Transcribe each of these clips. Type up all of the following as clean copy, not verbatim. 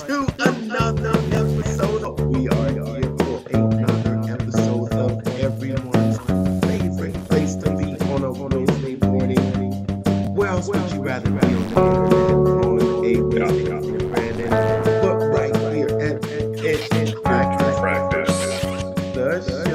to another episode. We are here for another episode of everyone's favorite place to be on a Wednesday morning. Where else would you rather be on the internet on a Wednesday morning, Brandon? But right here at Pitch Practice, the show.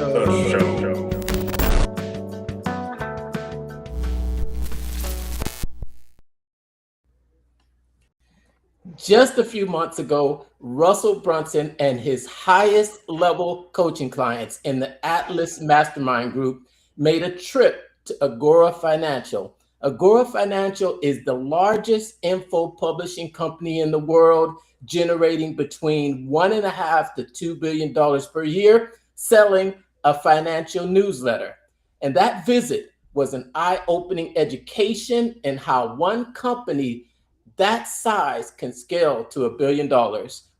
Just a few months ago, Russell Brunson and his highest level coaching clients in the Atlas Mastermind Group made a trip to Agora Financial. Agora Financial is the largest info publishing company in the world, generating between $1.5 to $2 billion per year, selling a financial newsletter. And that visit was an eye-opening education in how one company that size can scale to $1 billion.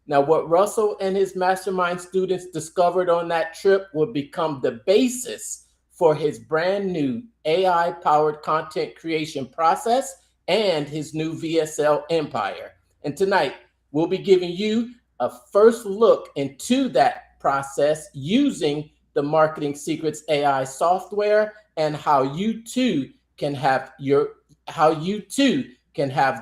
Now, what Russell and his mastermind students discovered on that trip will become the basis for his brand new AI powered content creation process and his new VSL empire. And tonight, we'll be giving you a first look into that process using the Marketing Secrets AI software and how you too can have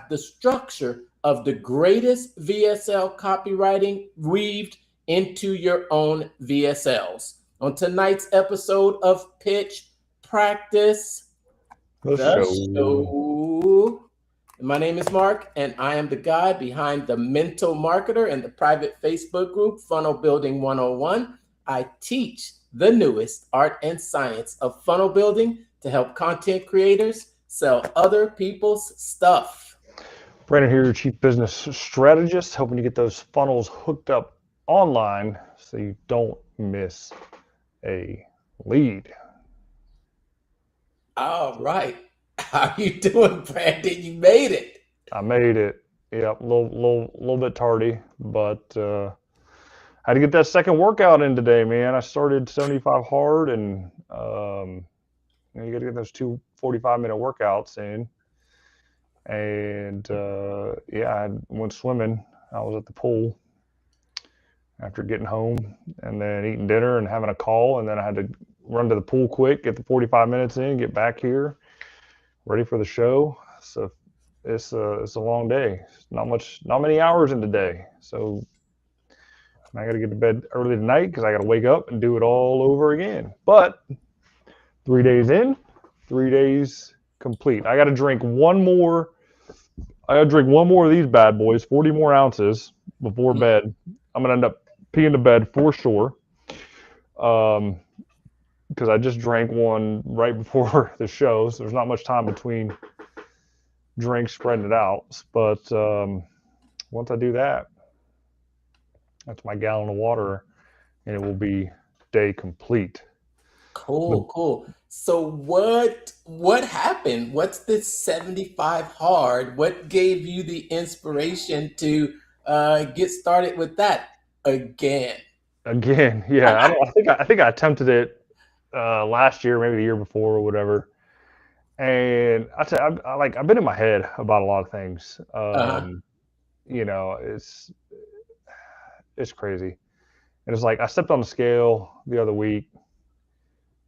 the structure of the greatest VSL copywriting weaved into your own VSLs. On tonight's episode of Pitch Practice, the show. My name is Mark, and I am the guy behind the Mental Marketer and the private Facebook group Funnel Building 101. I teach the newest art and science of funnel building to help content creators sell other people's stuff. Brandon here, your Chief Business Strategist, helping you get those funnels hooked up online so you don't miss a lead. All right. How you doing, Brandon? You made it. I made it. Yeah, a little bit tardy, but I had to get that second workout in today, man. I started 75 hard, and you got to get those two 45-minute workouts in. And I went swimming. I was at the pool after getting home and then eating dinner and having a call. And then I had to run to the pool quick, get the 45 minutes in, get back here, ready for the show. So it's a long day. Not many hours in the day. So I got to get to bed early tonight because I got to wake up and do it all over again. But 3 days in, 3 days complete. I got to drink one more of these bad boys, 40 more ounces before bed. I'm gonna end up peeing the bed for sure, because I just drank one right before the show, so there's not much time between drinks spreading it out. But once I do that, that's my gallon of water, and it will be day complete. Cool. So what happened? What's this 75 hard? What gave you the inspiration to get started with that again? Again, yeah. I think I attempted it last year, maybe the year before or whatever. And I've been in my head about a lot of things. Uh-huh. It's crazy. And it's like I stepped on the scale the other week,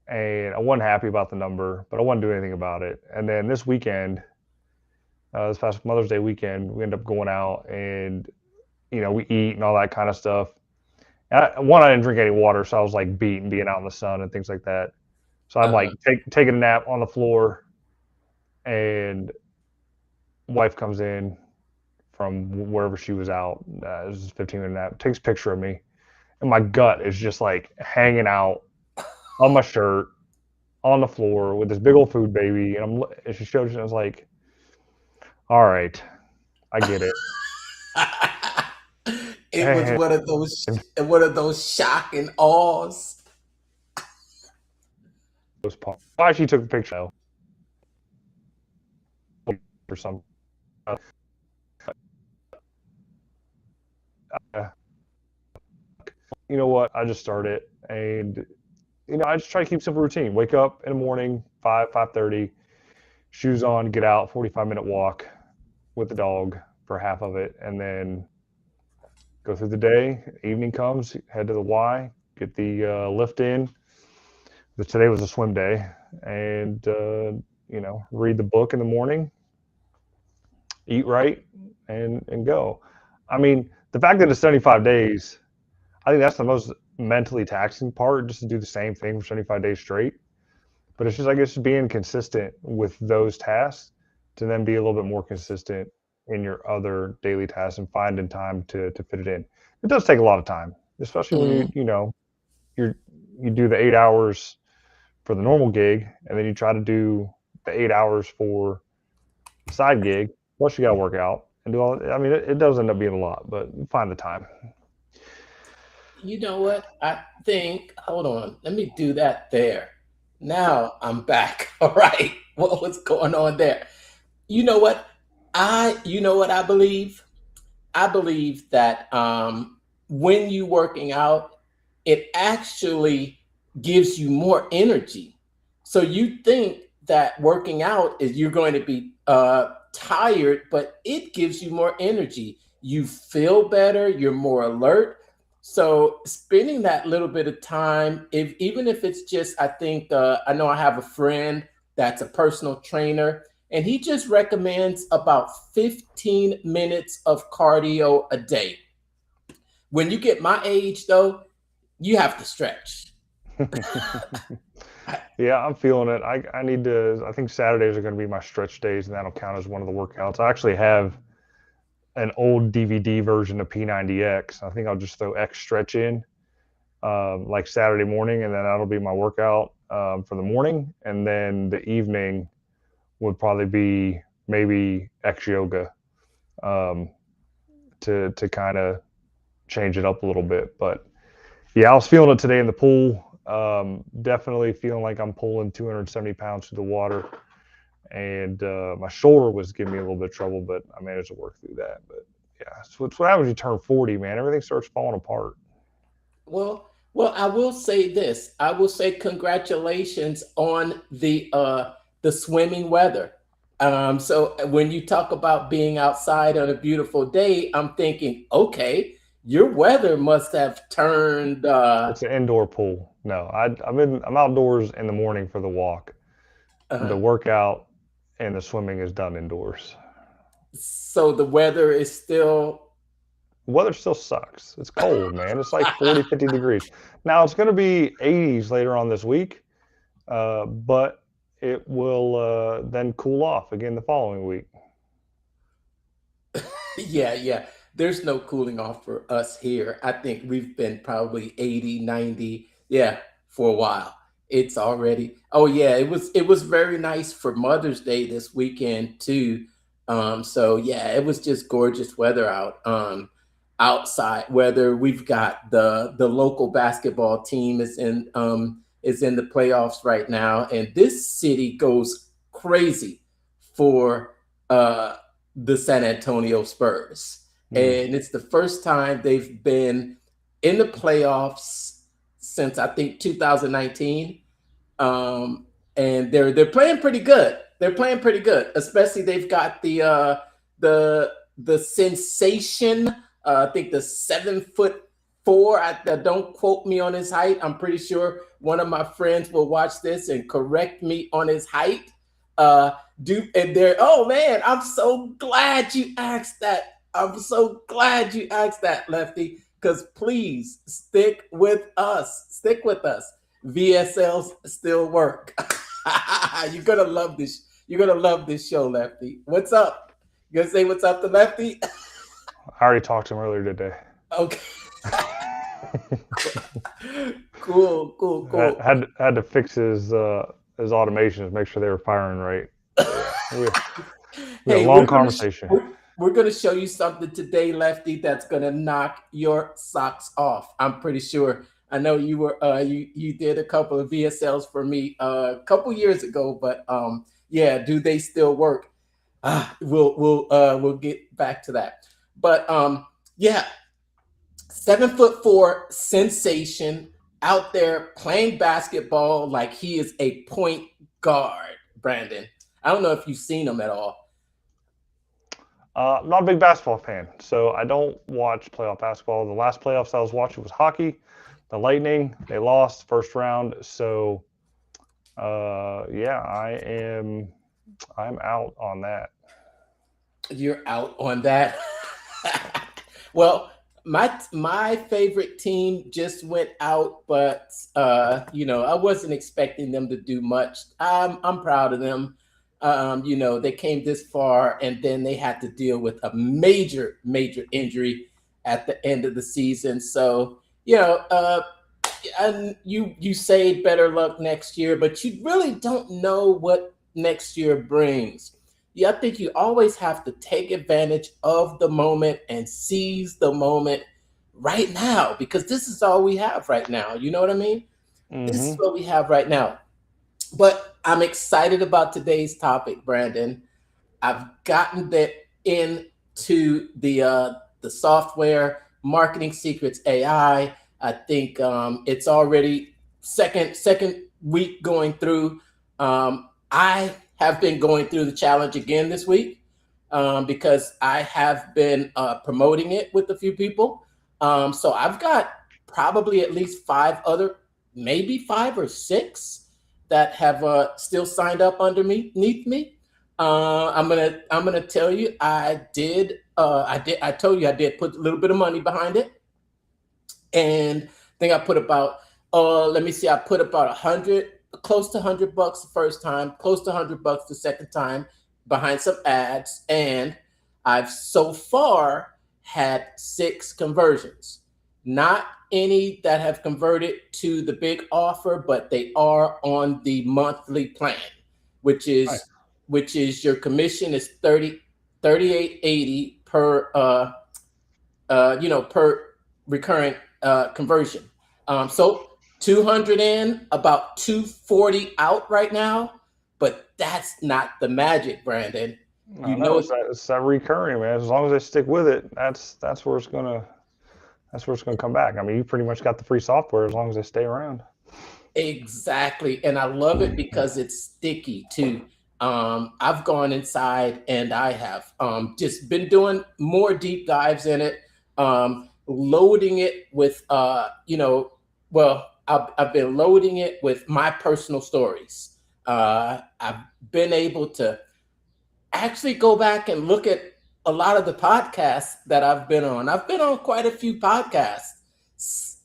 and I wasn't happy about the number, but I wasn't doing anything about it. And then this weekend, this past Mother's Day weekend, we ended up going out and we eat and all that kind of stuff. And I didn't drink any water, so I was like being out in the sun and things like that. So I'm like taking a nap on the floor, and wife comes in from wherever she was out. It was a 15-minute nap. Takes a picture of me, and my gut is just like hanging out on my shirt on the floor with this big old food baby. And she showed it, and I was like, all right, I get it. It was one of those shock and awes. Why she took the picture or some. You know what? I just started, and I just try to keep simple routine. Wake up in the morning, 5:30, shoes on, get out, 45-minute walk with the dog for half of it, and then go through the day. Evening comes, head to the Y, get the lift in. Today was a swim day, and read the book in the morning, eat right, and go. I mean, the fact that it's 75 days, I think that's the most mentally taxing part, just to do the same thing for 75 days straight. But it's just, I guess, being consistent with those tasks to then be a little bit more consistent in your other daily tasks and finding time to fit it in. It does take a lot of time, especially when you do the 8 hours for the normal gig, and then you try to do the 8 hours for the side gig. Plus, you got to work out and do all. I mean, it does end up being a lot, but you find the time. You know what? I think, hold on, let me do that there. Now I'm back. All right. What was going on there? You know what? I believe? I believe that when you working out, it actually gives you more energy. So you think that working out is you're going to be tired, but it gives you more energy. You feel better, you're more alert. So spending that little bit of time, even if it's just, I think, I know I have a friend that's a personal trainer, and he just recommends about 15 minutes of cardio a day. When you get my age, though, you have to stretch. Yeah, I'm feeling it. I need to. I think Saturdays are going to be my stretch days, and that'll count as one of the workouts. I actually have an old DVD version of P90X. I think I'll just throw X stretch in like Saturday morning, and then that'll be my workout for the morning. And then the evening would probably be maybe X yoga to kind of change it up a little bit. But yeah, I was feeling it today in the pool. Definitely feeling like I'm pulling 270 pounds through the water. And my shoulder was giving me a little bit of trouble, but I managed to work through that. But yeah, so it's what happens when you turn 40, man. Everything starts falling apart. Well, I will say this. I will say congratulations on the swimming weather. So when you talk about being outside on a beautiful day, I'm thinking, okay, your weather must have turned. It's an indoor pool. No, I'm outdoors in the morning for the walk. The workout and the swimming is done indoors. So the weather is still. The weather still sucks. It's cold, man. It's like 40, 50 degrees. Now it's going to be 80s later on this week, but it will then cool off again the following week. Yeah. There's no cooling off for us here. I think we've been probably 80, 90, for a while. It's already, oh yeah, it was very nice for Mother's Day this weekend too. So yeah, it was just gorgeous weather out. Outside weather. We've got the local basketball team is in the playoffs right now, and this city goes crazy for the San Antonio Spurs. And it's the first time they've been in the playoffs since I think 2019. And they're playing pretty good. They're playing pretty good, especially they've got the sensation. I think the 7'4". Don't quote me on his height. I'm pretty sure one of my friends will watch this and correct me on his height. Oh man, I'm so glad you asked that. I'm so glad you asked that, Lefty, because please stick with us. Stick with us. VSLs still work. You're gonna love this. You're gonna love this show, Lefty. What's up? You gonna say what's up to Lefty? I already talked to him earlier today. Okay. Cool. Had to fix his automations, make sure they were firing right. We had a long conversation. We're going to show you something today, Lefty, that's going to knock your socks off. I'm pretty sure. I know you were you did a couple of VSLs for me a couple years ago, but yeah, do they still work? We'll get back to that. But yeah, 7'4" sensation out there playing basketball like he is a point guard, Brandon. I don't know if you've seen him at all. I'm not a big basketball fan, so I don't watch playoff basketball. The last playoffs I was watching was hockey. The Lightning, they lost first round. So, yeah, I'm out on that. You're out on that. Well, my favorite team just went out, but I wasn't expecting them to do much. I'm proud of them. They came this far, and then they had to deal with a major injury at the end of the season. So and you say better luck next year, but you really don't know what next year brings. Yeah, I think you always have to take advantage of the moment and seize the moment right now, because this is all we have right now. You know what I mean? This is Mm-hmm. what we have right now. But I'm excited about today's topic, Brandon. I've gotten that into the software marketing secrets AI. I think it's already second week going through. I have been going through the challenge again this week because I have been promoting it with a few people. So I've got probably at least maybe 5 or 6 that have still signed up underneath me. I'm gonna tell you, I told you I did put a little bit of money behind it, and I think I put about let me see, I put about 100, close to $100 the first time, close to $100 the second time behind some ads, and I've so far had 6 conversions. Not any that have converted to the big offer, but they are on the monthly plan, which is Nice. your commission is 38.80 per per recurrent conversion. So 200 in, about 240 out right now, but that's not the magic, Brandon. I know it's that recurring, man. As long as they stick with it, that's where it's gonna come back. I mean, you pretty much got the free software as long as they stay around. Exactly. And I love it because it's sticky too. I've gone inside and I have just been doing more deep dives in it, loading it with, I've been loading it with my personal stories. I've been able to actually go back and look at a lot of the podcasts that I've been on. I've been on quite a few podcasts.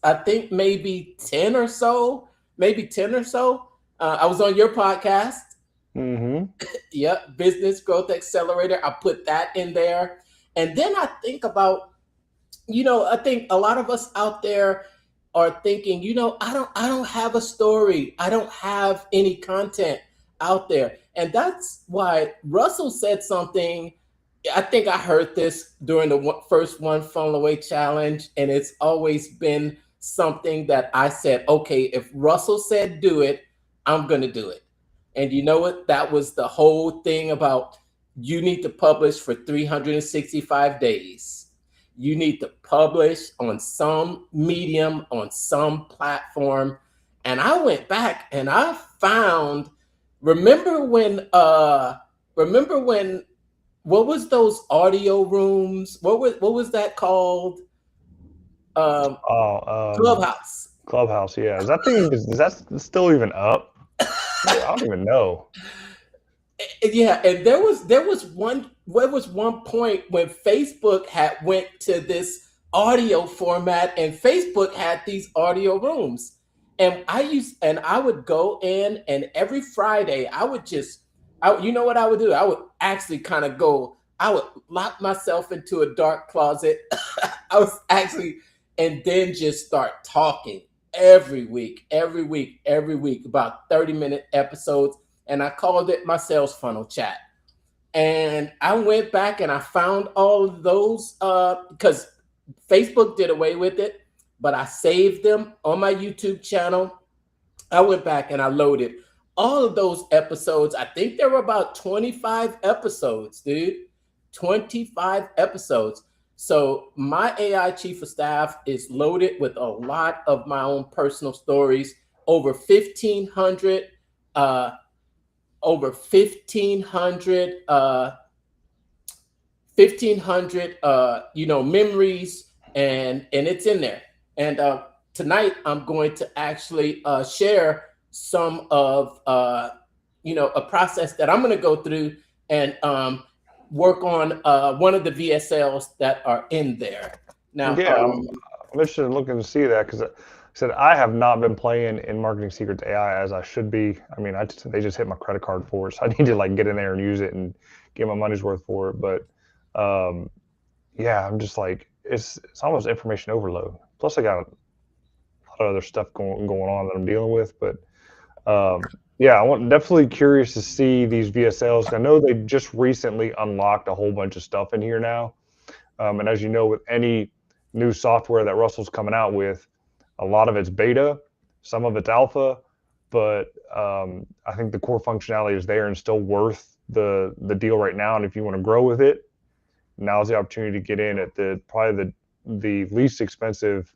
I think maybe 10 or so. I was on your podcast. Mm-hmm. Yep, Business Growth Accelerator. I put that in there. And then I think about, I think a lot of us out there are thinking, I don't have a story. I don't have any content out there. And that's why Russell said something. I think I heard this during the first One Funnel Away challenge, and it's always been something that I said, okay, if Russell said do it, I'm going to do it. And you know what? That was the whole thing about you need to publish for 365 days. You need to publish on some medium, on some platform. And I went back and I found, remember when, what was those audio rooms? What was that called? Clubhouse. Clubhouse. Yeah. Is that still even up? I don't even know. Yeah, and there was one point when Facebook had went to this audio format, and Facebook had these audio rooms, and I would go in, and every Friday you know what I would do? I would actually I would lock myself into a dark closet. And then just start talking every week, about 30-minute episodes. And I called it my sales funnel chat. And I went back and I found all of those because Facebook did away with it, but I saved them on my YouTube channel. I went back and I loaded all of those episodes. I think there were about 25 episodes, dude. 25 episodes. So my AI chief of staff is loaded with a lot of my own personal stories, over 1,500 uh, 1,500 memories, and it's in there. And tonight I'm going to actually share some of a process that I'm going to go through and work on one of the VSLs that are in there. Now, Yeah, I'm interested in looking to see that because I said I have not been playing in Marketing Secrets AI as I should be. I mean, they just hit my credit card for it, so I need to like get in there and use it and get my money's worth for it. But yeah, I'm just like it's almost information overload. Plus, I got a lot of other stuff going on that I'm dealing with. But yeah, definitely curious to see these VSLs. I know they just recently unlocked a whole bunch of stuff in here now. And as you know, with any new software that Russell's coming out with, a lot of it's beta, some of it's alpha, but I think the core functionality is there and still worth the deal right now. And if you want to grow with it, now's the opportunity to get in at probably the least expensive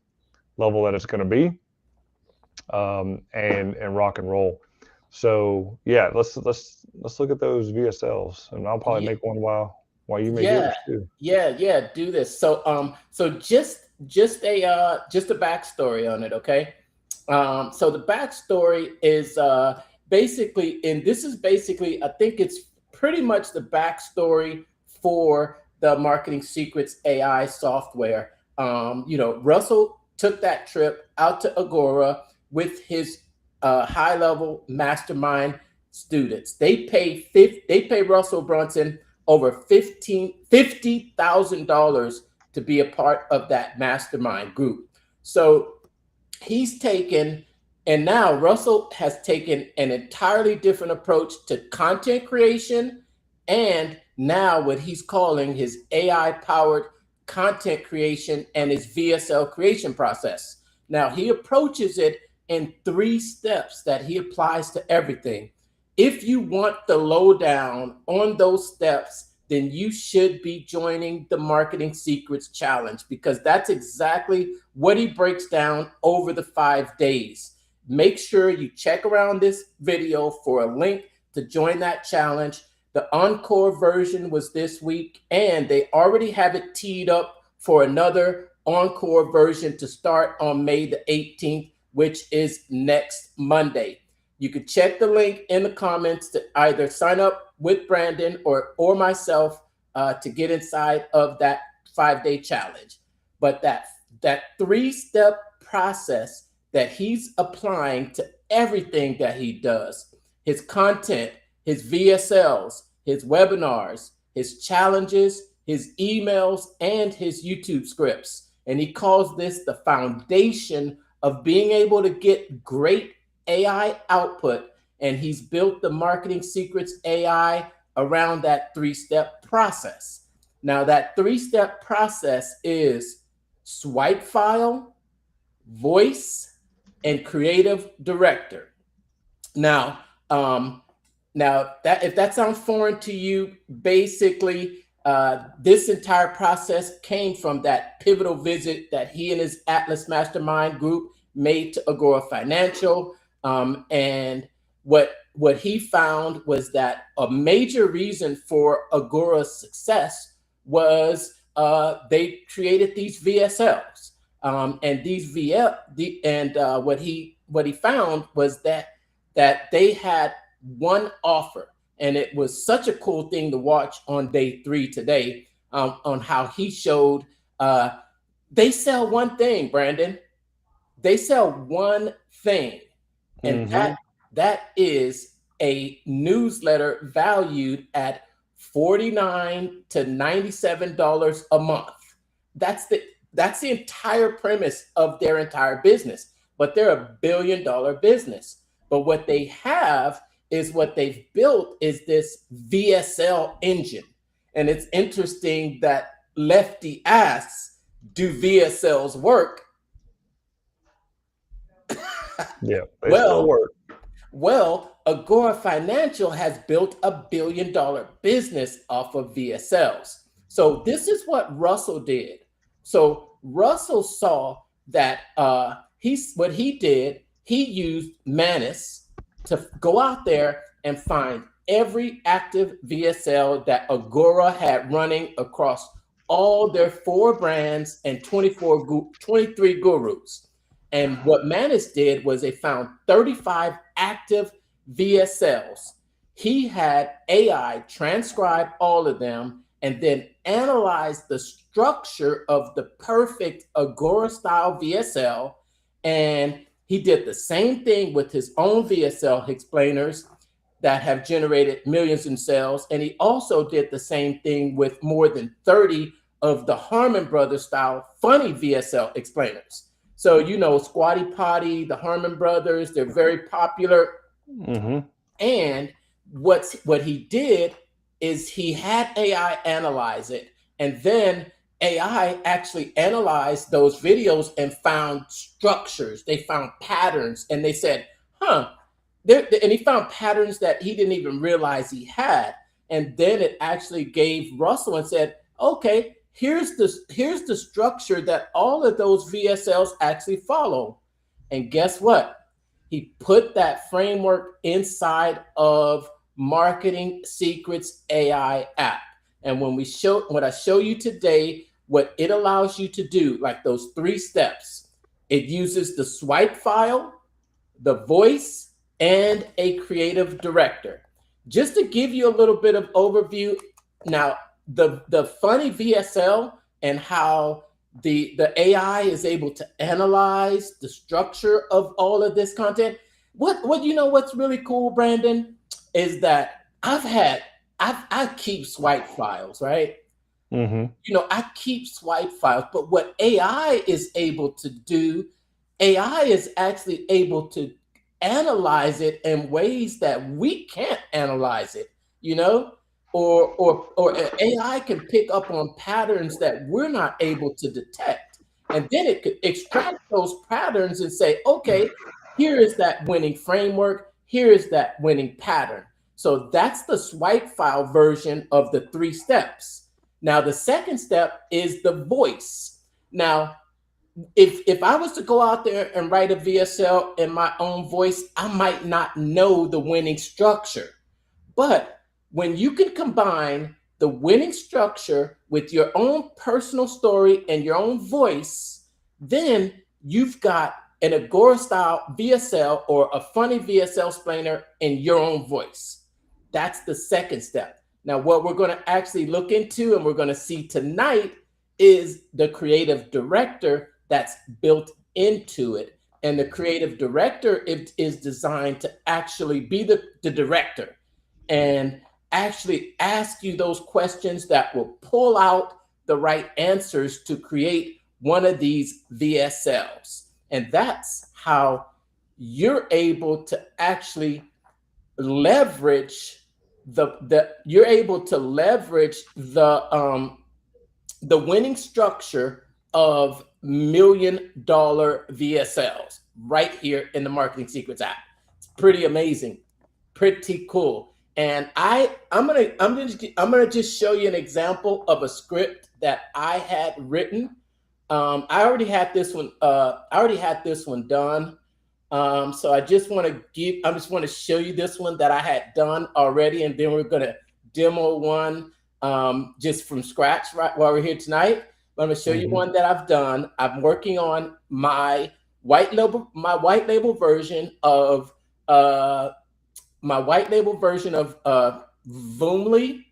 level that it's going to be, and rock and roll. So yeah, let's look at those VSLs, and I'll probably make one while you make yours too. Yeah, do this. So just a backstory on it, okay? So the backstory is basically, and this is basically, I think it's pretty much the backstory for the Marketing Secrets AI software. Russell took that trip out to Agora with his high-level mastermind students. They pay Russell Brunson over $50,000 to be a part of that mastermind group. So he's taken, and now Russell has taken an entirely different approach to content creation, and now what he's calling his AI-powered content creation and his VSL creation process. Now he approaches it in 3 steps that he applies to everything. If you want the lowdown on those steps, then you should be joining the Marketing Secrets Challenge, because that's exactly what he breaks down over the 5 days. Make sure you check around this video for a link to join that challenge. The encore version was this week, and they already have it teed up for another encore version to start on May the 18th, which is next Monday. You can check the link in the comments to either sign up with Brandon or myself to get inside of that 5-day challenge. But that 3-step process that he's applying to everything that he does, his content, his VSLs, his webinars, his challenges, his emails, and his YouTube scripts. And he calls this the foundation of being able to get great AI output, and he's built the Marketing Secrets AI around that 3-step process. Now that 3-step process is swipe file, voice, and creative director. Now that if that sounds foreign to you, basically this entire process came from that pivotal visit that he and his Atlas Mastermind group made to Agora Financial. And what he found was that a major reason for Agora's success was they created these VSLs, and these what he found was that they had one offer, and it was such a cool thing to watch on day 3 today, on how he showed they sell one thing, Brandon. They sell one thing. And that is a newsletter valued at $49 to $97 a month. That's the entire premise of their entire business. But they're $1 billion business. But what they have is what they've built is this VSL engine. And it's interesting that Lefty asks, do VSLs work? Yeah, they still work. Well, Agora Financial has built a $1 billion business off of VSLs. So this is what Russell did. So Russell saw that he used Manus to go out there and find every active VSL that Agora had running across all their 4 brands and 23 gurus. And what Manus did was they found 35 active VSLs. He had AI transcribe all of them and then analyze the structure of the perfect Agora style VSL. And he did the same thing with his own VSL explainers that have generated millions in sales. And he also did the same thing with more than 30 of the Harmon Brothers style funny VSL explainers. So, you know, Squatty Potty, the Harmon Brothers, they're very popular. Mm-hmm. And what he did is he had AI analyze it. And then AI actually analyzed those videos and found structures. They found patterns. And they said, and he found patterns that he didn't even realize he had. And then it actually gave Russell and said, okay, here's the structure that all of those VSLs actually follow. And guess what? He put that framework inside of Marketing Secrets AI app. And when I show you today, what it allows you to do, like those 3 steps, it uses the swipe file, the voice, and a creative director. Just to give you a little bit of overview, now the funny VSL and how the AI is able to analyze the structure of all of this content. What you know what's really cool, Brandon, is that I keep swipe files, right? Mm-hmm. You know, I keep swipe files, but what AI is able to do, AI is actually able to analyze it in ways that we can't analyze it, you know, or AI can pick up on patterns that we're not able to detect. And then it could extract those patterns and say, okay, here is that winning framework. Here is that winning pattern. So that's the swipe file version of the 3 steps. Now, the second step is the voice. Now, if I was to go out there and write a VSL in my own voice, I might not know the winning structure. But when you can combine the winning structure with your own personal story and your own voice, then you've got an Agora style VSL or a funny VSL explainer in your own voice. That's the second step. Now, what we're going to actually look into and we're going to see tonight is the creative director that's built into it. And the creative director is designed to actually be the director and actually ask you those questions that will pull out the right answers to create one of these VSLs. And that's how you're able to actually leverage the winning structure of $1 million VSLs right here in the Marketing Secrets app. It's pretty amazing, pretty cool. And I'm gonna just show you an example of a script that I had written. I already had this one. Done. So I just want to show you this one that I had done already, and then we're gonna demo one just from scratch right while we're here tonight. But I'm gonna show you one that I've done. I'm working on my white label version of Voomly.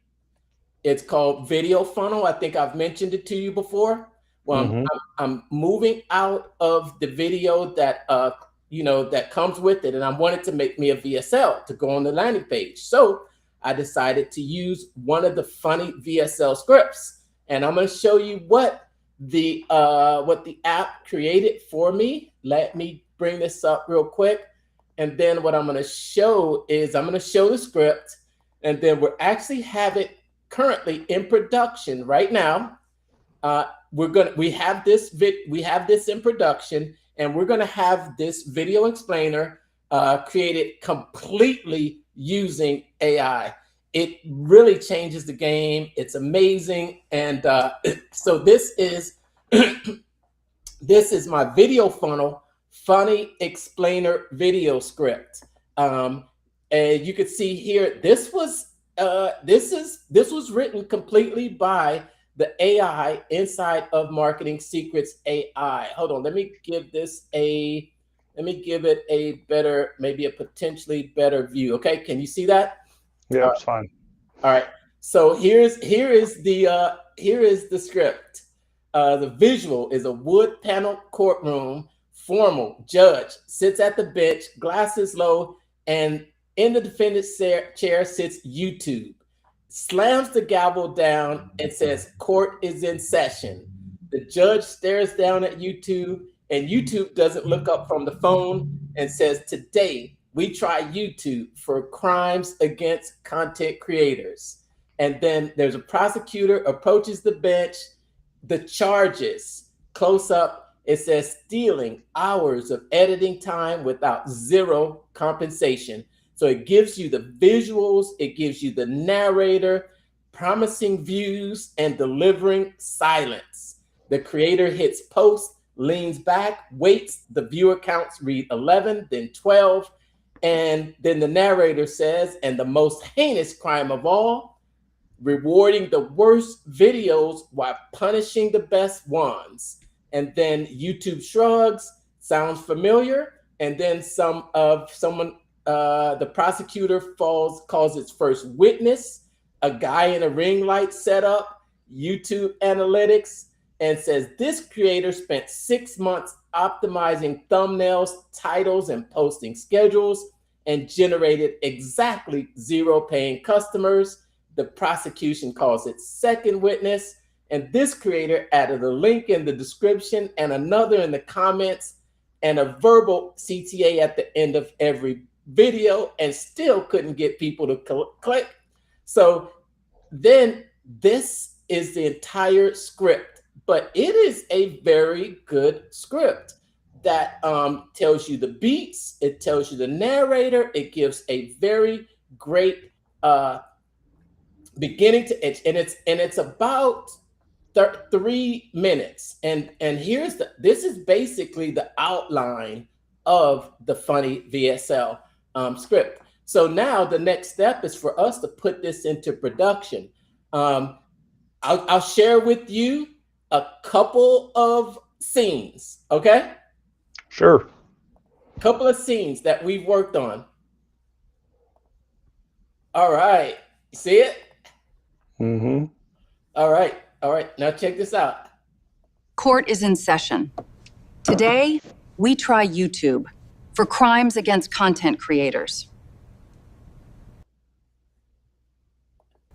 It's called Video Funnel. I think I've mentioned it to you before. Well, I'm moving out of the video that that comes with it, and I wanted to make me a VSL to go on the landing page. So I decided to use one of the funny VSL scripts, and I'm going to show you what the app created for me. Let me bring this up real quick, and then what I'm going to show is I'm going to show the script, and then we're actually have it currently in production right now. We have this in production, and we're going to have this video explainer created completely using AI. It really changes the game. It's amazing. And so this is my video funnel funny explainer video script. And And you could see here, this was written completely by the AI inside of Marketing Secrets AI. Hold on, let me give it a better, maybe a potentially better view. Okay, can you see that? Yeah, it's fine. All right. So here is the script. The visual is a wood panel courtroom. Formal judge sits at the bench, glasses low, and in the defendant's chair sits YouTube. Slams the gavel down and says, "Court is in session." The judge stares down at YouTube, and YouTube doesn't look up from the phone and says, "Today, we try YouTube for crimes against content creators." And then there's a prosecutor approaches the bench. The charges, close up, it says stealing hours of editing time without zero compensation. So it gives you the visuals, it gives you the narrator, promising views and delivering silence. The creator hits post, leans back, waits, the viewer counts read 11, then 12, and then the narrator says, and the most heinous crime of all, rewarding the worst videos while punishing the best ones. And then YouTube shrugs, sounds familiar, and then the prosecutor calls its first witness, a guy in a ring light setup, YouTube analytics, and says this creator spent 6 months optimizing thumbnails, titles, and posting schedules, and generated exactly 0 paying customers. The prosecution calls its second witness, and this creator added a link in the description and another in the comments and a verbal CTA at the end of every video, and still couldn't get people to click. So then this is the entire script, but it is a very good script that tells you the beats, it tells you the narrator, it gives a very great beginning to end, and it's about 3 minutes, and this is basically the outline of the Funny VSL script. So now the next step is for us to put this into production. I'll share with you a couple of scenes, okay? Sure. Couple of scenes that we've worked on. All right, you see it? Mm-hmm. All right. Now check this out. Court is in session. Today, we try YouTube for crimes against content creators.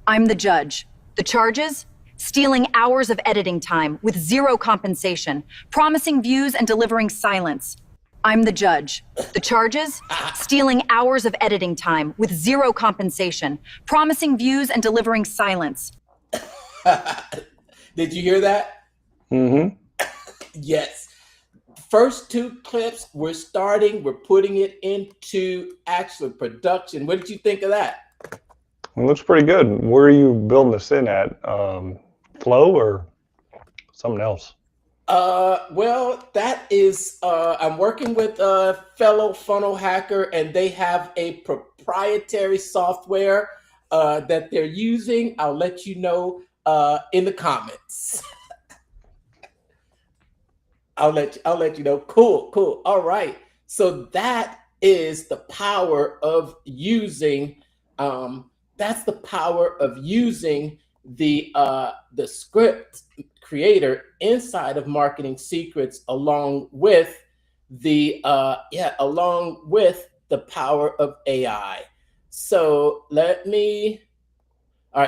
I'm the judge. The charges? Stealing hours of editing time with 0 compensation, promising views and delivering silence. I'm the judge. The charges? Stealing hours of editing time with 0 compensation, promising views and delivering silence. Did you hear that? Mm-hmm. Yes. First 2 clips, we're putting it into actual production. What did you think of that? It looks pretty good. Where are you building this in at? Flow or something else? Well, that is, I'm working with a fellow funnel hacker, and they have a proprietary software that they're using. I'll let you know in the comments. I'll let you know. Cool. All right. So that is the power of using. That's the power of using the script creator inside of Marketing Secrets, along with the power of AI. So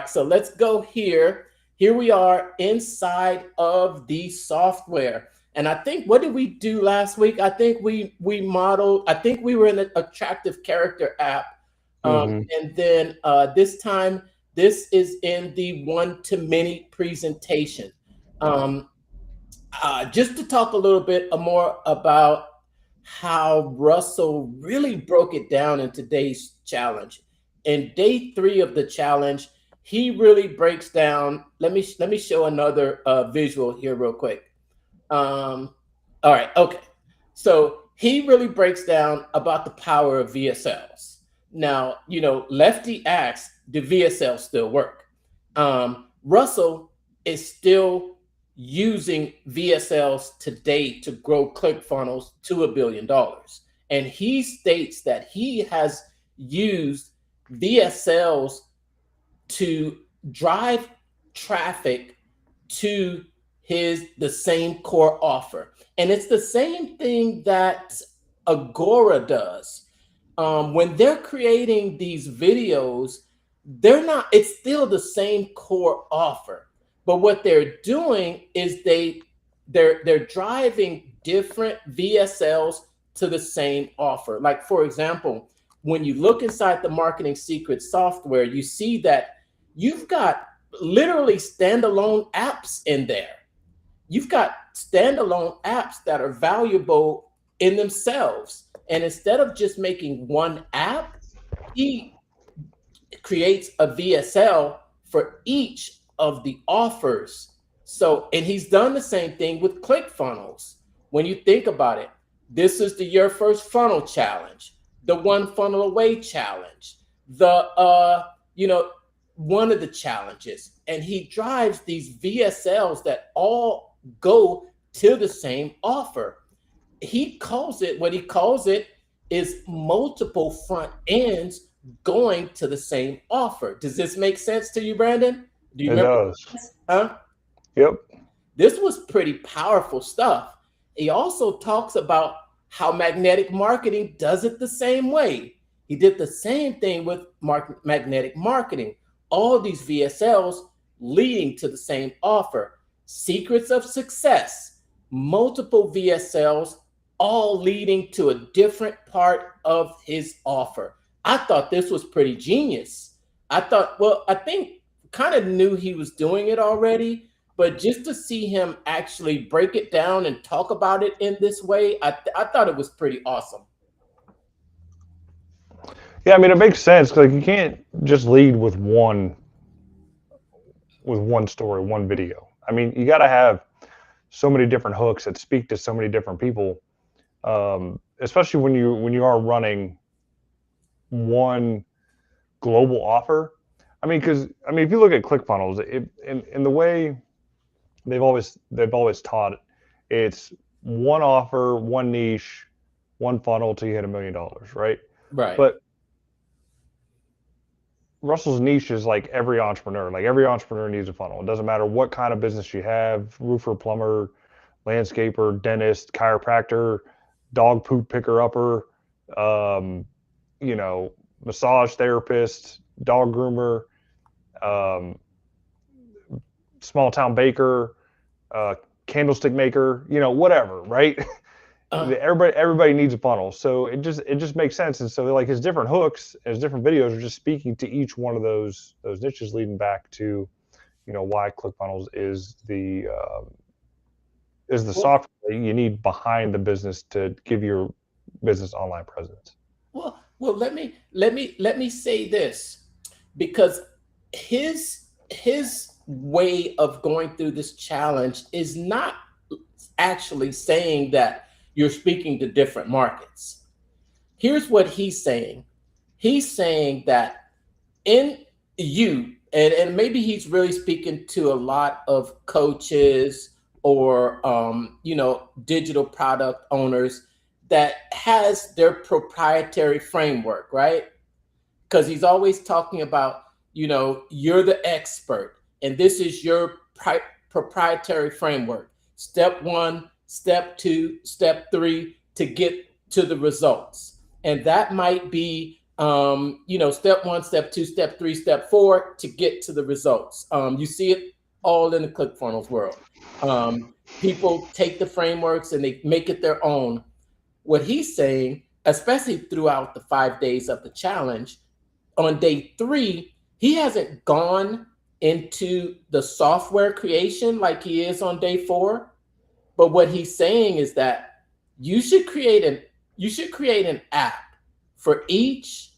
so let's go here. Here we are inside of the software. And I think, what did we do last week? I think we modeled, I think we were in an attractive character app. And then this time, this is in the one-to-many presentation. Just to talk a little bit more about how Russell really broke it down in today's challenge. In day 3 of the challenge, he really breaks down. Let me show another visual here real quick. All right, okay. So he really breaks down about the power of VSLs. Now, Lefty asks, do VSL still work? Russell is still using VSLs today to grow ClickFunnels to $1 billion. And he states that he has used VSLs to drive traffic to the same core offer. And it's the same thing that Agora does. When they're creating these videos, it's still the same core offer. But what they're doing is they're driving different VSLs to the same offer. Like, for example, when you look inside the Marketing Secrets software, you see that you've got literally standalone apps in there. You've got standalone apps that are valuable in themselves. And instead of just making one app, he creates a VSL for each of the offers. So, and he's done the same thing with ClickFunnels. When you think about it, this is the Your First Funnel Challenge, the One Funnel Away Challenge, the, one of the challenges. And he drives these VSLs that all go to the same offer. What he calls it is multiple front ends going to the same offer. Does this make sense to you, Brandon? Do you remember? It does. Huh? Yep. This was pretty powerful stuff. He also talks about how magnetic marketing does it the same way. He did the same thing with magnetic marketing. All these VSLs leading to the same offer. Secrets of success, multiple VSLs, all leading to a different part of his offer. I thought this was pretty genius. I think kind of knew he was doing it already, but just to see him actually break it down and talk about it in this way, I thought it was pretty awesome. Yeah, I mean, it makes sense. Like, you can't just lead with one story, one video. I mean, you got to have so many different hooks that speak to so many different people, especially when you are running one global offer. I mean, if you look at ClickFunnels, in the way they've always taught it, it's one offer, one niche, one funnel till you hit $1 million, right? Right. But Russell's niche is like every entrepreneur. Like, every entrepreneur needs a funnel. It doesn't matter what kind of business you have: roofer, plumber, landscaper, dentist, chiropractor, dog poop picker upper, massage therapist, dog groomer, small town baker, candlestick maker, whatever, right? Everybody needs a funnel. So it just makes sense. And so, like, his different hooks, his different videos are just speaking to each one of those niches, leading back to, why ClickFunnels is the software you need behind the business to give your business online presence. Well, let me say this, because his way of going through this challenge is not actually saying that you're speaking to different markets. Here's what he's saying. He's saying that in you, and maybe he's really speaking to a lot of coaches or digital product owners that has their proprietary framework, right? Because he's always talking about, you're the expert, and this is your proprietary framework. Step 1, step 2, step 3 to get to the results. And that might be, step 1, step 2, step 3, step 4 to get to the results. You see it all in the ClickFunnels world. People take the frameworks and they make it their own. What he's saying, especially throughout the 5 days of the challenge, on day 3, he hasn't gone into the software creation like he is on day 4. But what he's saying is that you should create an app for each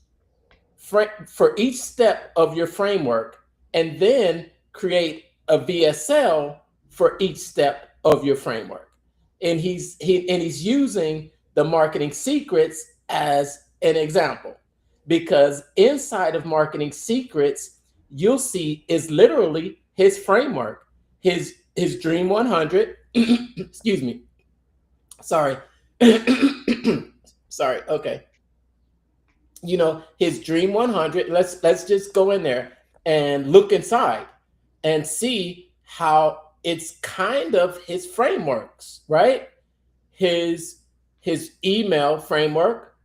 step of your framework, and then create a VSL for each step of your framework. And he's using the Marketing Secrets as an example. because inside of Marketing Secrets, you'll see is literally his framework, his Dream 100. Excuse me. Sorry. Sorry. Okay. You know, his Dream 100. Let's just go in there and look inside and see how it's kind of his frameworks, right? His email framework,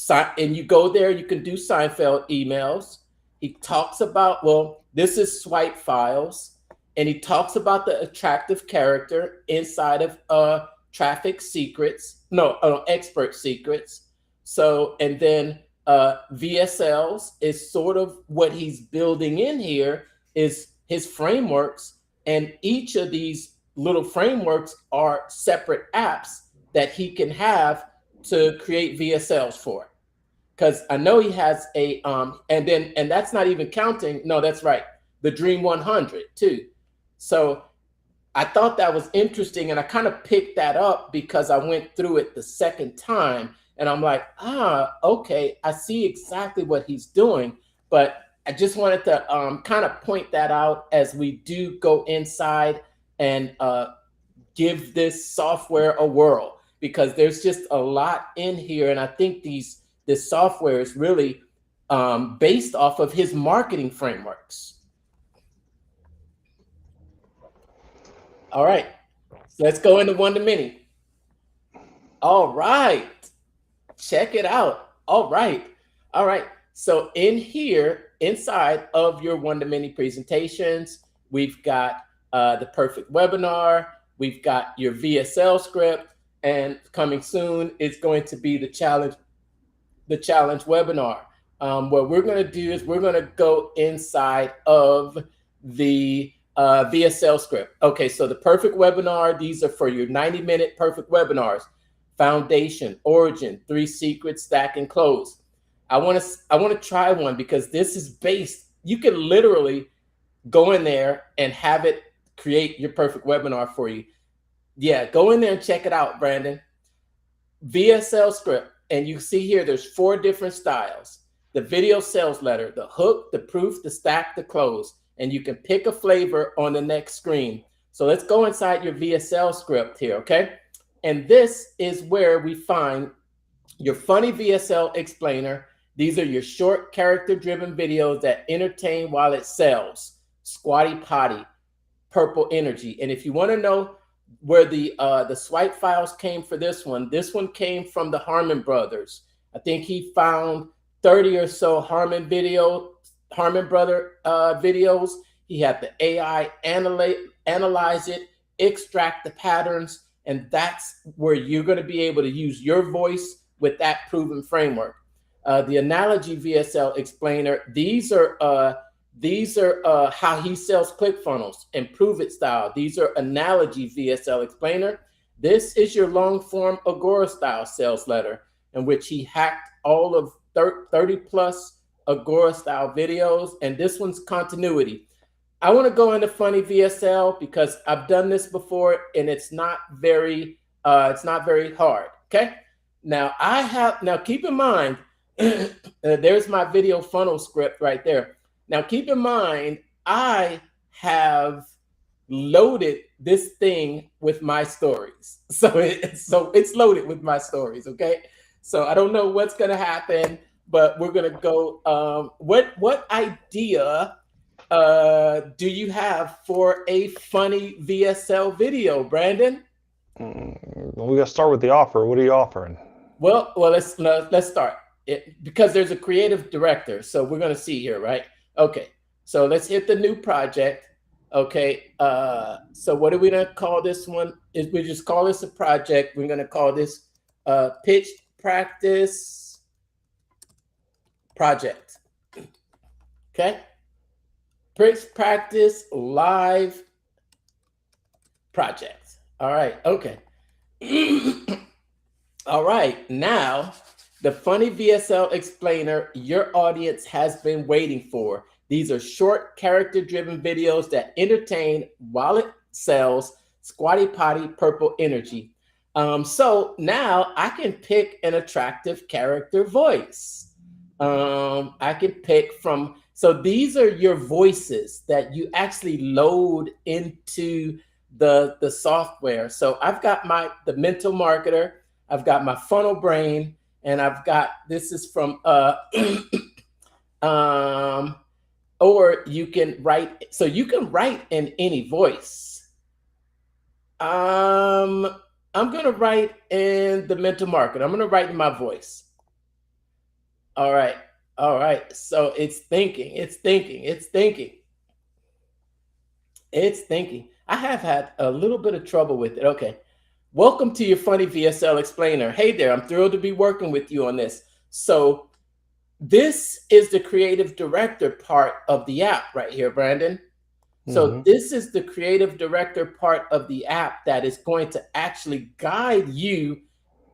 and you go there, you can do Seinfeld emails. He talks about, well, this is Swipe Files, and he talks about the attractive character inside of Traffic Secrets, Expert Secrets. So, and then VSLs is sort of what he's building in here is his frameworks, and each of these little frameworks are separate apps that he can have to create VSLs for. Because I know he has a and that's not even counting. No, that's right, the Dream 100 too. So I thought that was interesting, and I kind of picked that up because I went through it the second time, and I'm like, okay, I see exactly what he's doing. But I just wanted to kind of point that out as we do go inside and give this software a whirl, because there's just a lot in here, and I think this software is really based off of his marketing frameworks. All right, so let's go into One-to-Many. All right, check it out. All right. So in here, inside of your One-to-Many presentations, we've got the perfect webinar. We've got your VSL script, and coming soon is going to be the challenge webinar. What we're going to do is we're going to go inside of the VSL script. Okay, so the perfect webinar, these are for your 90-minute perfect webinars. Foundation, origin, 3 secrets, stack, and close. I want to try one because this is based, you can literally go in there and have it create your perfect webinar for you. Yeah, go in there and check it out, Brandon. VSL script, and you see here there's 4 different styles. The video sales letter, the hook, the proof, the stack, the close, and you can pick a flavor on the next screen. So let's go inside your VSL script here, okay? And this is where we find your funny VSL explainer. These are your short character-driven videos that entertain while it sells. Squatty Potty, Purple Energy. And if you want to know where the Swipe Files came for this one came from the Harmon brothers. I think he found 30 or so Harmon brother videos. He had the AI analyze it, extract the patterns, and that's where you're going to be able to use your voice with that proven framework. The Analogy VSL explainer, these are how he sells ClickFunnels and Prove It style. These are Analogy VSL explainer. This is your long form Agora style sales letter, in which he hacked all of 30 plus Agora style videos. And this one's continuity. I want to go into funny VSL because I've done this before and it's not very hard. Okay. Now keep in mind, there's my video funnel script right there. Now keep in mind, I have loaded this thing with my stories. So it's loaded with my stories. Okay. So I don't know what's going to happen, but we're going to go, what idea do you have for a funny VSL video, Brandon? We got to start with the offer. What are you offering? Well, let's start it because there's a creative director. So we're going to see here, right? Okay. So let's hit the new project. Okay. So what are we going to call this one? We just call this a project. We're going to call this Pitch Practice Project. Okay. Pitch Practice Live Project. All right. Okay. All right. Now, the funny VSL explainer your audience has been waiting for. These are short character-driven videos that entertain while it sells. Squatty Potty, Purple Energy. So now I can pick an attractive character voice. I can pick from, so these are your voices that you actually load into the software. So I've got the mental marketer, I've got my funnel brain, and I've got, this is from, or you can write, so you can write in any voice. I'm gonna write in the mental marketer. I'm gonna write in my voice. All right. All right. So it's thinking. I have had a little bit of trouble with it. Okay. Welcome to your funny VSL explainer. Hey there. I'm thrilled to be working with you on this. So this is the creative director part of the app right here, Brandon. So this is the creative director part of the app that is going to actually guide you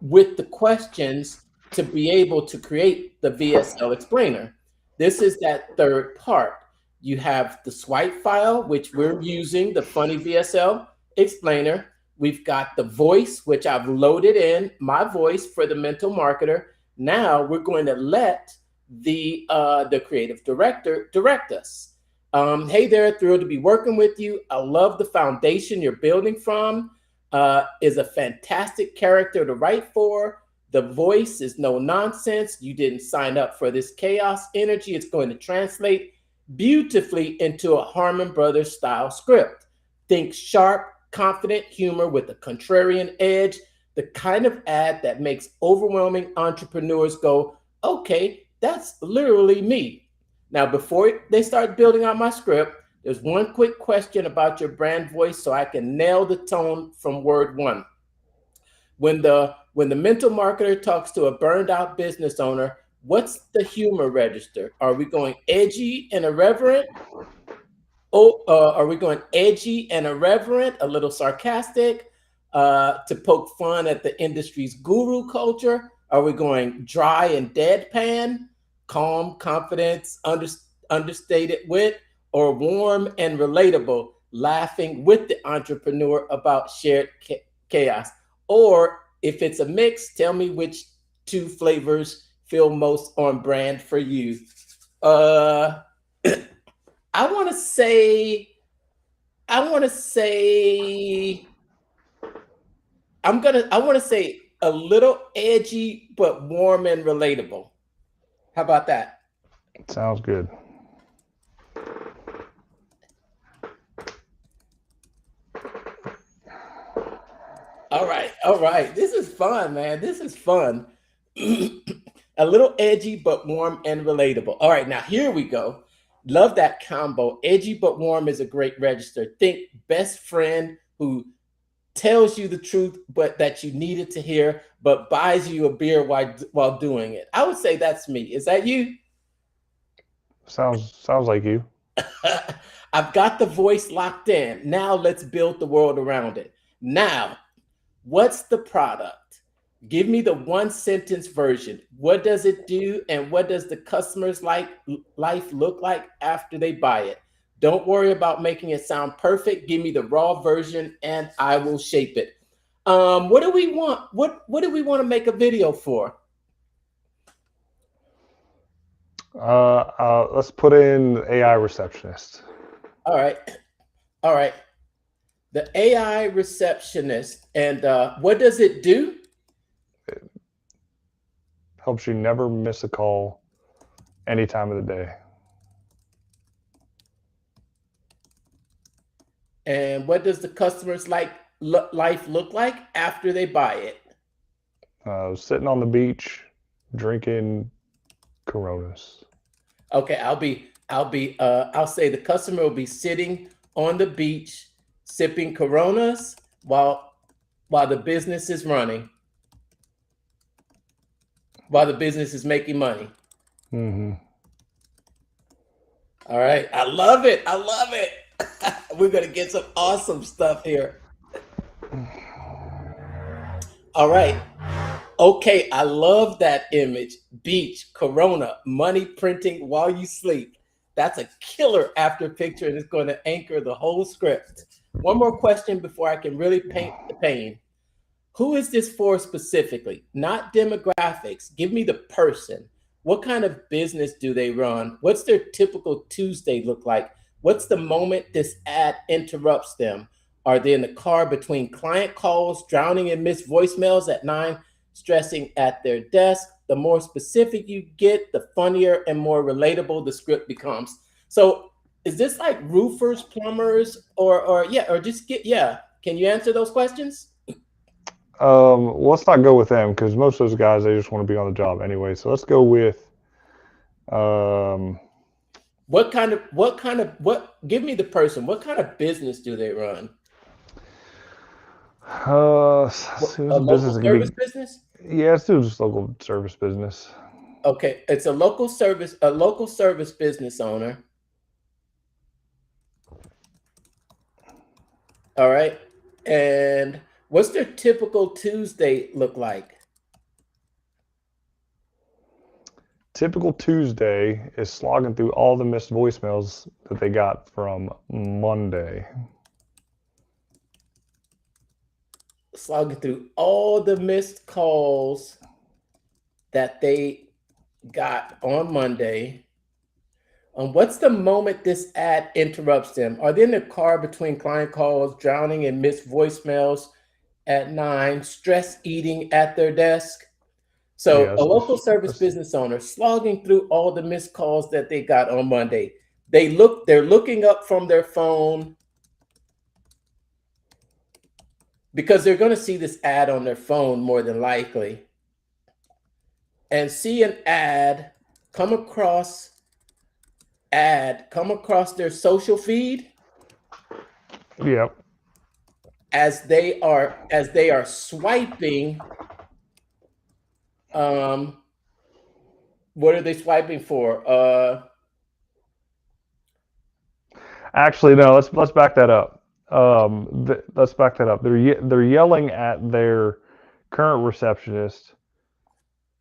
with the questions to be able to create the VSL explainer. This is that third part. You have the swipe file, which we're using, the funny VSL explainer. We've got the voice, which I've loaded in my voice for the mental marketer. Now we're going to let the creative director direct us. Hey there, thrilled to be working with you. I love the foundation you're building from. Is a fantastic character to write for. The voice is no nonsense. You didn't sign up for this chaos energy. It's going to translate beautifully into a Harmon Brothers style script. Think sharp, confident humor with a contrarian edge, the kind of ad that makes overwhelming entrepreneurs go, okay, that's literally me. Now, before they start building out my script, there's one quick question about your brand voice so I can nail the tone from word one. When the mental marketer talks to a burned out business owner, what's the humor register? Are we going edgy and irreverent? Are we going edgy and irreverent, a little sarcastic, to poke fun at the industry's guru culture? Are we going dry and deadpan, calm, confidence, understated wit, or warm and relatable, laughing with the entrepreneur about shared chaos? Or if it's a mix, tell me which two flavors feel most on brand for you. I want to say a little edgy but warm and relatable. How about that? Sounds good. All right. This is fun, man. This is fun. A little edgy but warm and relatable. All right, now here we go. Love that combo. Edgy but warm is a great register. Think best friend who tells you the truth, but that you needed to hear, but buys you a beer while doing it. I would say that's me. Is that you? Sounds like you. I've got the voice locked in. Now let's build the world around it. Now, what's the product? Give me the one sentence version. What does it do? And what does the customer's life look like after they buy it? Don't worry about making it sound perfect. Give me the raw version and I will shape it. What do we want? What do we want to make a video for? Let's put in AI receptionist. All right. The AI receptionist. And what does it do? It helps you never miss a call any time of the day. And what does the customer's life look like after they buy it? Sitting on the beach, drinking Coronas. Okay, I'll say the customer will be sitting on the beach, sipping Coronas while the business is running, while the business is making money. Mm-hmm. All right, I love it. We're gonna get some awesome stuff here. All right. Okay, I love that image. Beach, Corona, money printing while you sleep. That's a killer after picture, and it's going to anchor the whole script. One more question before I can really paint the pain. Who is this for specifically? Not demographics. Give me the person. What kind of business do they run? What's their typical Tuesday look like? What's the moment this ad interrupts them? Are they in the car between client calls, drowning in missed voicemails at 9, stressing at their desk? The more specific you get, the funnier and more relatable the script becomes. So is this like roofers, plumbers, or just yeah? Can you answer those questions? Let's not go with them because most of those guys, they just want to be on the job anyway. So let's go with give me the person. What kind of business do they run? A local service business? Yeah, let's do just local service business. Okay, it's a local service business owner. All right. And what's their typical Tuesday look like? Typical Tuesday is slogging through all the missed voicemails that they got from Monday. Slogging through all the missed calls that they got on Monday. What's the moment this ad interrupts them? Are they in the car between client calls, drowning in missed voicemails at 9, stress eating at their desk? So Yeah, a local service business owner slogging through all the missed calls that they got on Monday. They're looking up from their phone because they're going to see this ad on their phone more than likely and see an ad come across their social feed. Yep. As they are swiping, what are they swiping for? Actually, no. Let's back that up. Let's back that up. They're yelling at their current receptionist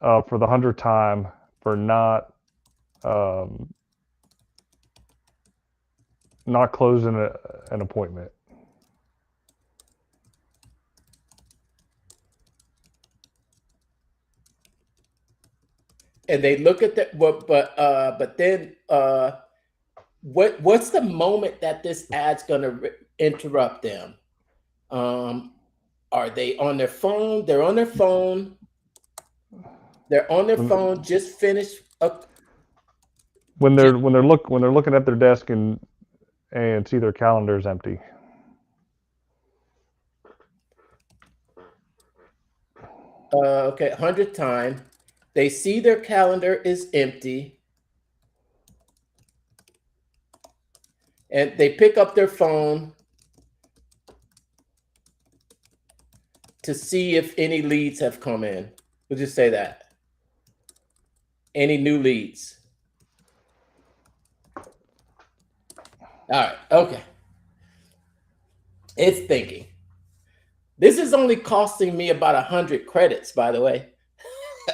for the 100th time for not closing an appointment. And they look at that, but then what's the moment that this ad's going to interrupt them? Are they on their phone? They're on their phone. They're on their phone. Just finished. When they're looking at their desk and see their calendar is empty. Okay, 100th time. They see their calendar is empty. And they pick up their phone to see if any leads have come in. We'll just say that. Any new leads. All right, okay. It's thinking. This is only costing me about 100 credits, by the way.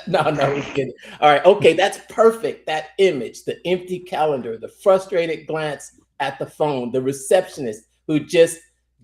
No, we're kidding. All right, okay, that's perfect. That image, the empty calendar, the frustrated glance at the phone, the receptionist who just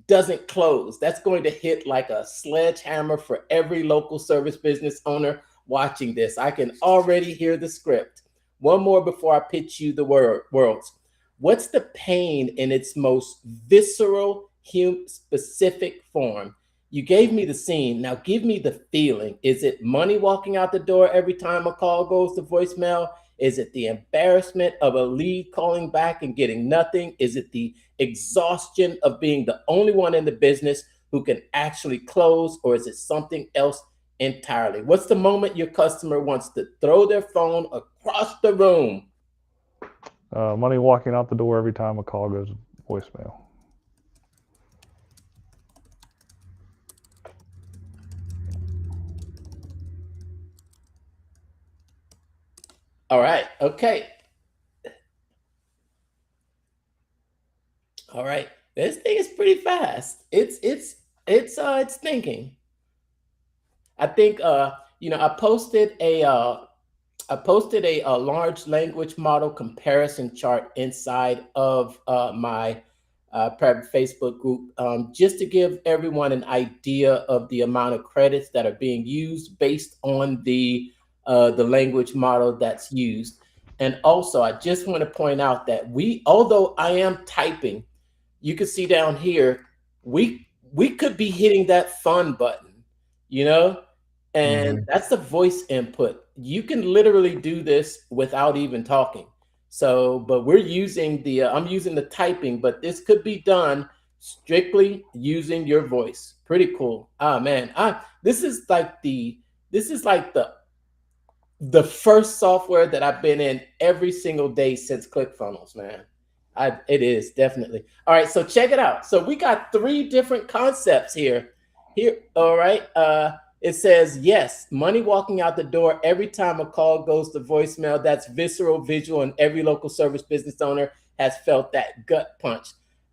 doesn't close. That's going to hit like a sledgehammer for every local service business owner watching this. I can already hear the script. One more before I pitch you the words. What's the pain in its most visceral, specific form? You gave me the scene. Now give me the feeling. Is it money walking out the door every time a call goes to voicemail? Is it the embarrassment of a lead calling back and getting nothing? Is it the exhaustion of being the only one in the business who can actually close? Or is it something else entirely? What's the moment your customer wants to throw their phone across the room? Money walking out the door every time a call goes to voicemail. All right. Okay. All right. This thing is pretty fast. It's thinking. I think I posted a large language model comparison chart inside of my private Facebook group, just to give everyone an idea of the amount of credits that are being used based on the the language model that's used. And also, I just want to point out that although I am typing, you can see down here, we could be hitting that fun button, you know, and that's the voice input. You can literally do this without even talking. So, but we're using I'm using the typing, but this could be done strictly using your voice. Pretty cool. Ah, man, this is like the first software that I've been in every single day since ClickFunnels, man. It is definitely. All right, so check it out. So we got 3 different concepts here. All right. It says, yes, money walking out the door every time a call goes to voicemail. That's visceral, visual, and every local service business owner has felt that gut punch.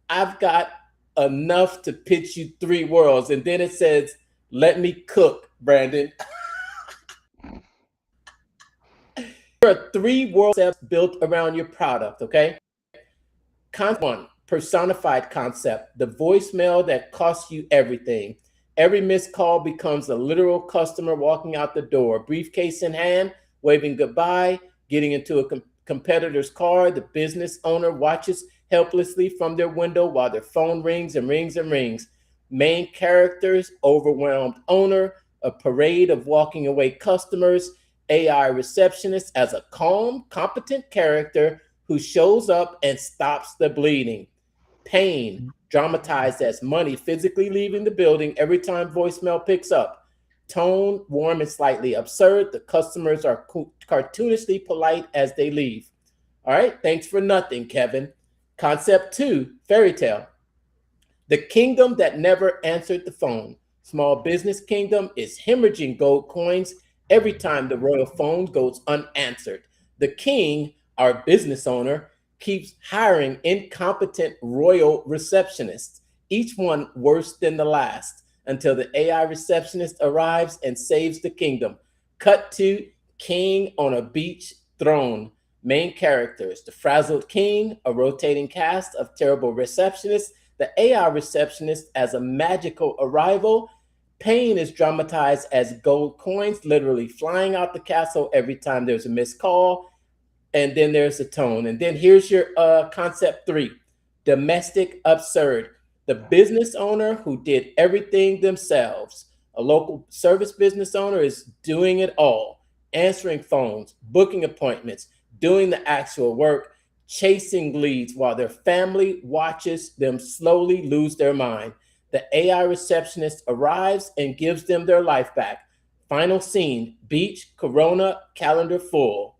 I've got enough to pitch you 3 worlds. And then it says, let me cook, Brandon. There are 3 world concepts built around your product, okay? Concept 1, personified concept, the voicemail that costs you everything. Every missed call becomes a literal customer walking out the door, briefcase in hand, waving goodbye, getting into a competitor's car. The business owner watches helplessly from their window while their phone rings and rings and rings. Main characters, overwhelmed owner, a parade of walking away customers, AI receptionist as a calm, competent character who shows up and stops the bleeding. Pain, dramatized as money physically leaving the building every time voicemail picks up. Tone, warm and slightly absurd. The customers are cartoonishly polite as they leave. All right, thanks for nothing, Kevin. Concept 2, fairy tale. The kingdom that never answered the phone. Small business kingdom is hemorrhaging gold coins every time the royal phone goes unanswered. The king, our business owner, keeps hiring incompetent royal receptionists, each one worse than the last, until the AI receptionist arrives and saves the kingdom. Cut to king on a beach throne. Main characters, the frazzled king, a rotating cast of terrible receptionists, the AI receptionist as a magical arrival. Pain is dramatized as gold coins literally flying out the castle every time there's a missed call. And then there's the tone. And then here's your concept 3, domestic absurd. The business owner who did everything themselves. A local service business owner is doing it all, answering phones, booking appointments, doing the actual work, chasing leads while their family watches them slowly lose their mind. The AI receptionist arrives and gives them their life back. Final scene, beach, Corona, calendar full.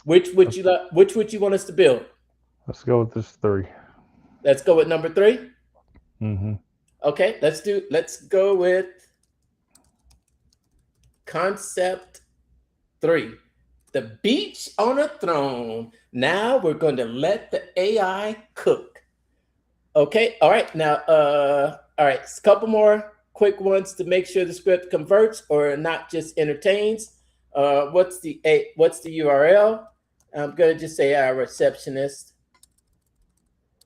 Which would you want us to build? Let's go with this 3. Let's go with number 3. Mm-hmm. Okay, let's go with concept 3. The beach on a throne. Now we're going to let the AI cook. Okay, all right. Now, all right, a couple more quick ones to make sure the script converts or not just entertains. What's the URL? I'm going to just say AI receptionist,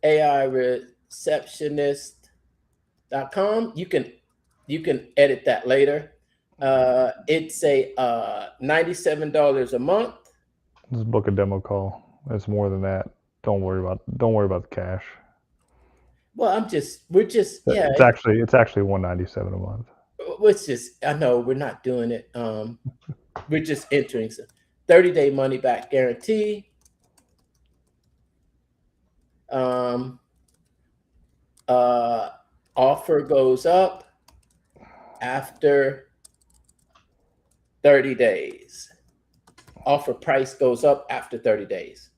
aireceptionist.com. You can edit that later. It's a $97 a month. Just book a demo call. It's more than that. Don't worry about the cash. Well, we're just yeah. It's actually $197 a month. It's just, I know we're not doing it. We're just entering some 30-day money back guarantee. Offer goes up after 30 days. Offer price goes up after 30 days.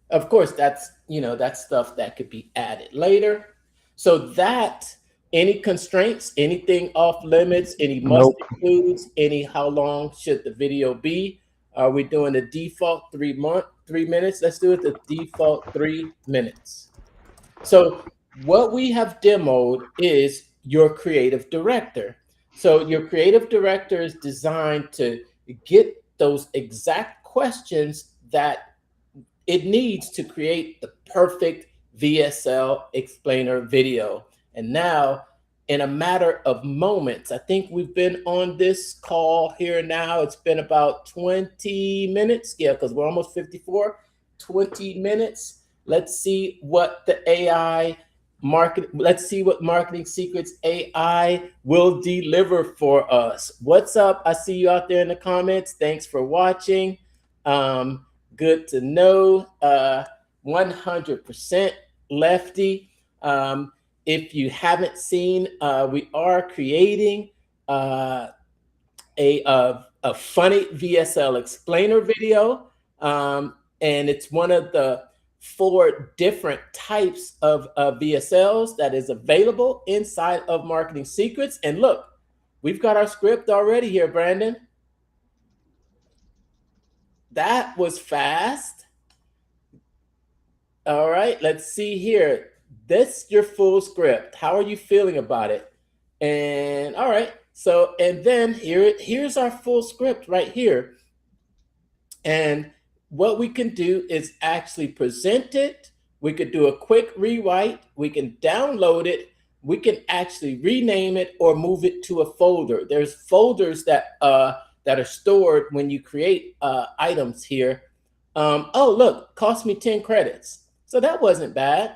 Of course, that's stuff that could be added later. So that any constraints, anything off limits, any must includes, any how long should the video be? Are we doing the default 3 minutes? Let's do it the default 3 minutes. So what we have demoed is your creative director. So your creative director is designed to get those exact questions that it needs to create the perfect VSL explainer video. And now, in a matter of moments, I think we've been on this call here now. It's been about 20 minutes. Yeah, because we're almost 54, 20 minutes. Let's see what the let's see what Marketing Secrets AI will deliver for us. What's up? I see you out there in the comments. Thanks for watching. Good to know. 100% Lefty. If you haven't seen, we are creating a funny VSL explainer video, and it's one of the 4 different types of VSLs that is available inside of Marketing Secrets. And look, we've got our script already here, Brandon. That was fast. All right, let's see here. This your full script. How are you feeling about it? And all right, so and then here's our full script right here. And what we can do is actually present it. We could do a quick rewrite. We can download it. We can actually rename it or move it to a folder. There's folders that are stored when you create items here. Oh, look, cost me 10 credits. So that wasn't bad.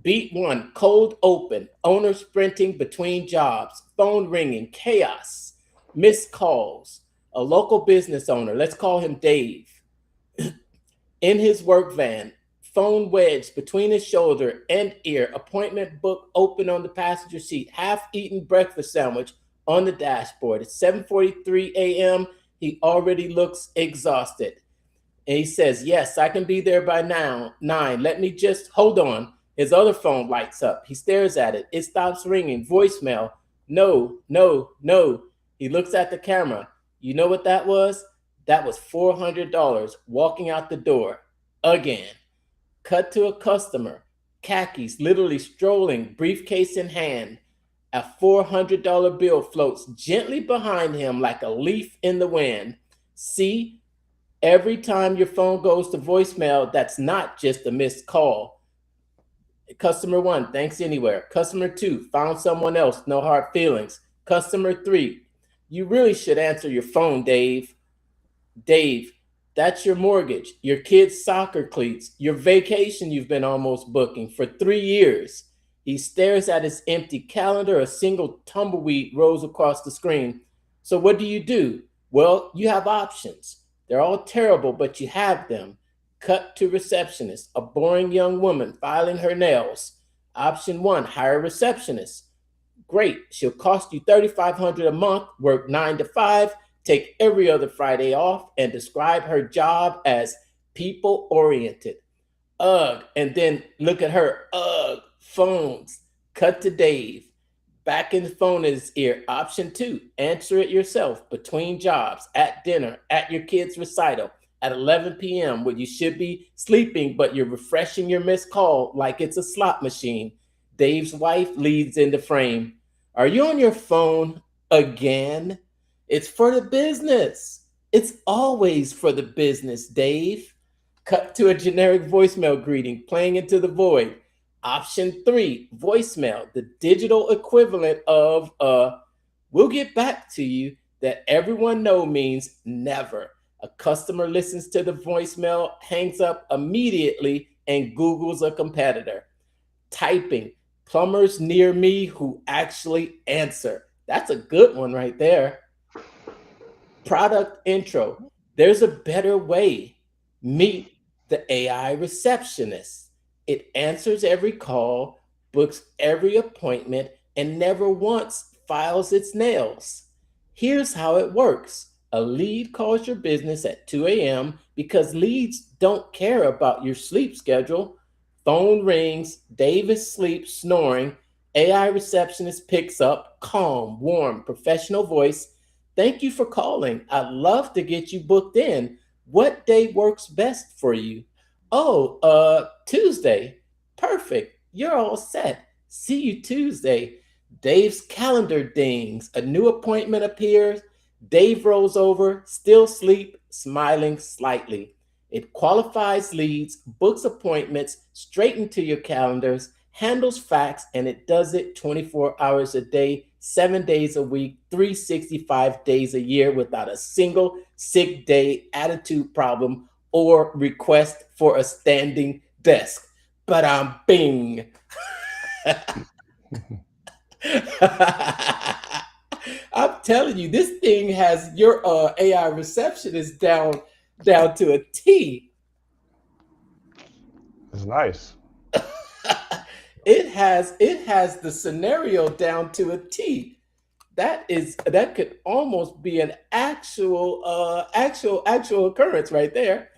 Beat 1, cold open, owner sprinting between jobs, phone ringing, chaos, missed calls, a local business owner, let's call him Dave, in his work van, phone wedged between his shoulder and ear, appointment book open on the passenger seat, half-eaten breakfast sandwich on the dashboard. It's 7:43 a.m. He already looks exhausted. And he says, yes, I can be there by now, 9. Let me just, hold on. His other phone lights up. He stares at it. It stops ringing. Voicemail. No, no, no. He looks at the camera. You know what that was? That was $400 walking out the door again. Cut to a customer. Khakis, literally strolling, briefcase in hand. A $400 bill floats gently behind him like a leaf in the wind. See, every time your phone goes to voicemail, that's not just a missed call. Customer 1, thanks anywhere. Customer 2, found someone else, no hard feelings. Customer 3, you really should answer your phone, Dave. Dave, that's your mortgage, your kids' soccer cleats, your vacation you've been almost booking for 3 years. He stares at his empty calendar. A single tumbleweed rolls across the screen. So what do? Well, you have options. They're all terrible, but you have them. Cut to receptionist, a boring young woman filing her nails. Option 1, hire a receptionist. Great, she'll cost you $3,500 a month, work 9 to 5, take every other Friday off, and describe her job as people-oriented. Ugh, and then look at her, ugh, phones. Cut to Dave, back in the phone in his ear. Option 2, answer it yourself, between jobs, at dinner, at your kid's recital. At 11 p.m. when you should be sleeping, but you're refreshing your missed call like it's a slot machine. Dave's wife leads in the frame. Are you on your phone again? It's for the business. It's always for the business, Dave. Cut to a generic voicemail greeting playing into the void. Option 3, voicemail, the digital equivalent of we'll get back to you, that everyone knows means never. A customer listens to the voicemail, hangs up immediately, and Googles a competitor. Typing, plumbers near me who actually answer. That's a good one right there. Product intro, there's a better way. Meet the AI receptionist. It answers every call, books every appointment, and never once files its nails. Here's how it works. A lead calls your business at 2 a.m. because leads don't care about your sleep schedule. Phone rings, Dave is asleep, snoring. AI receptionist picks up, calm, warm, professional voice. Thank you for calling. I'd love to get you booked in. What day works best for you? Oh, Tuesday. Perfect. You're all set. See you Tuesday. Dave's calendar dings. A new appointment appears. Dave rolls over, still asleep, smiling slightly. It qualifies leads, books appointments, straight into your calendars, handles facts, and it does it 24 hours a day, 7 days a week, 365 days a year without a single sick day, attitude problem, or request for a standing desk. But I'm bing. I'm telling you, this thing has your AI receptionist down to a T. It's nice. It has the scenario down to a T. That could almost be an actual occurrence right there.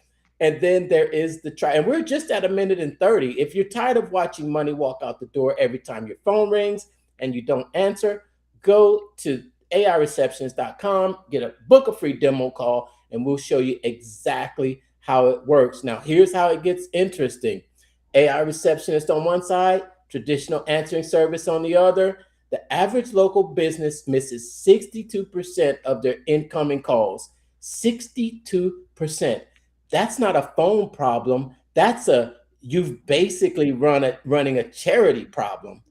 And then there is the try, and we're just at 1:30. If you're tired of watching money walk out the door every time your phone rings and you don't answer, go to aireceptionist.com, book a free demo call, and we'll show you exactly how it works. Now, here's how it gets interesting. AI receptionist on one side, traditional answering service on the other. The average local business misses 62% of their incoming calls. 62%. That's not a phone problem. You've basically running a charity problem.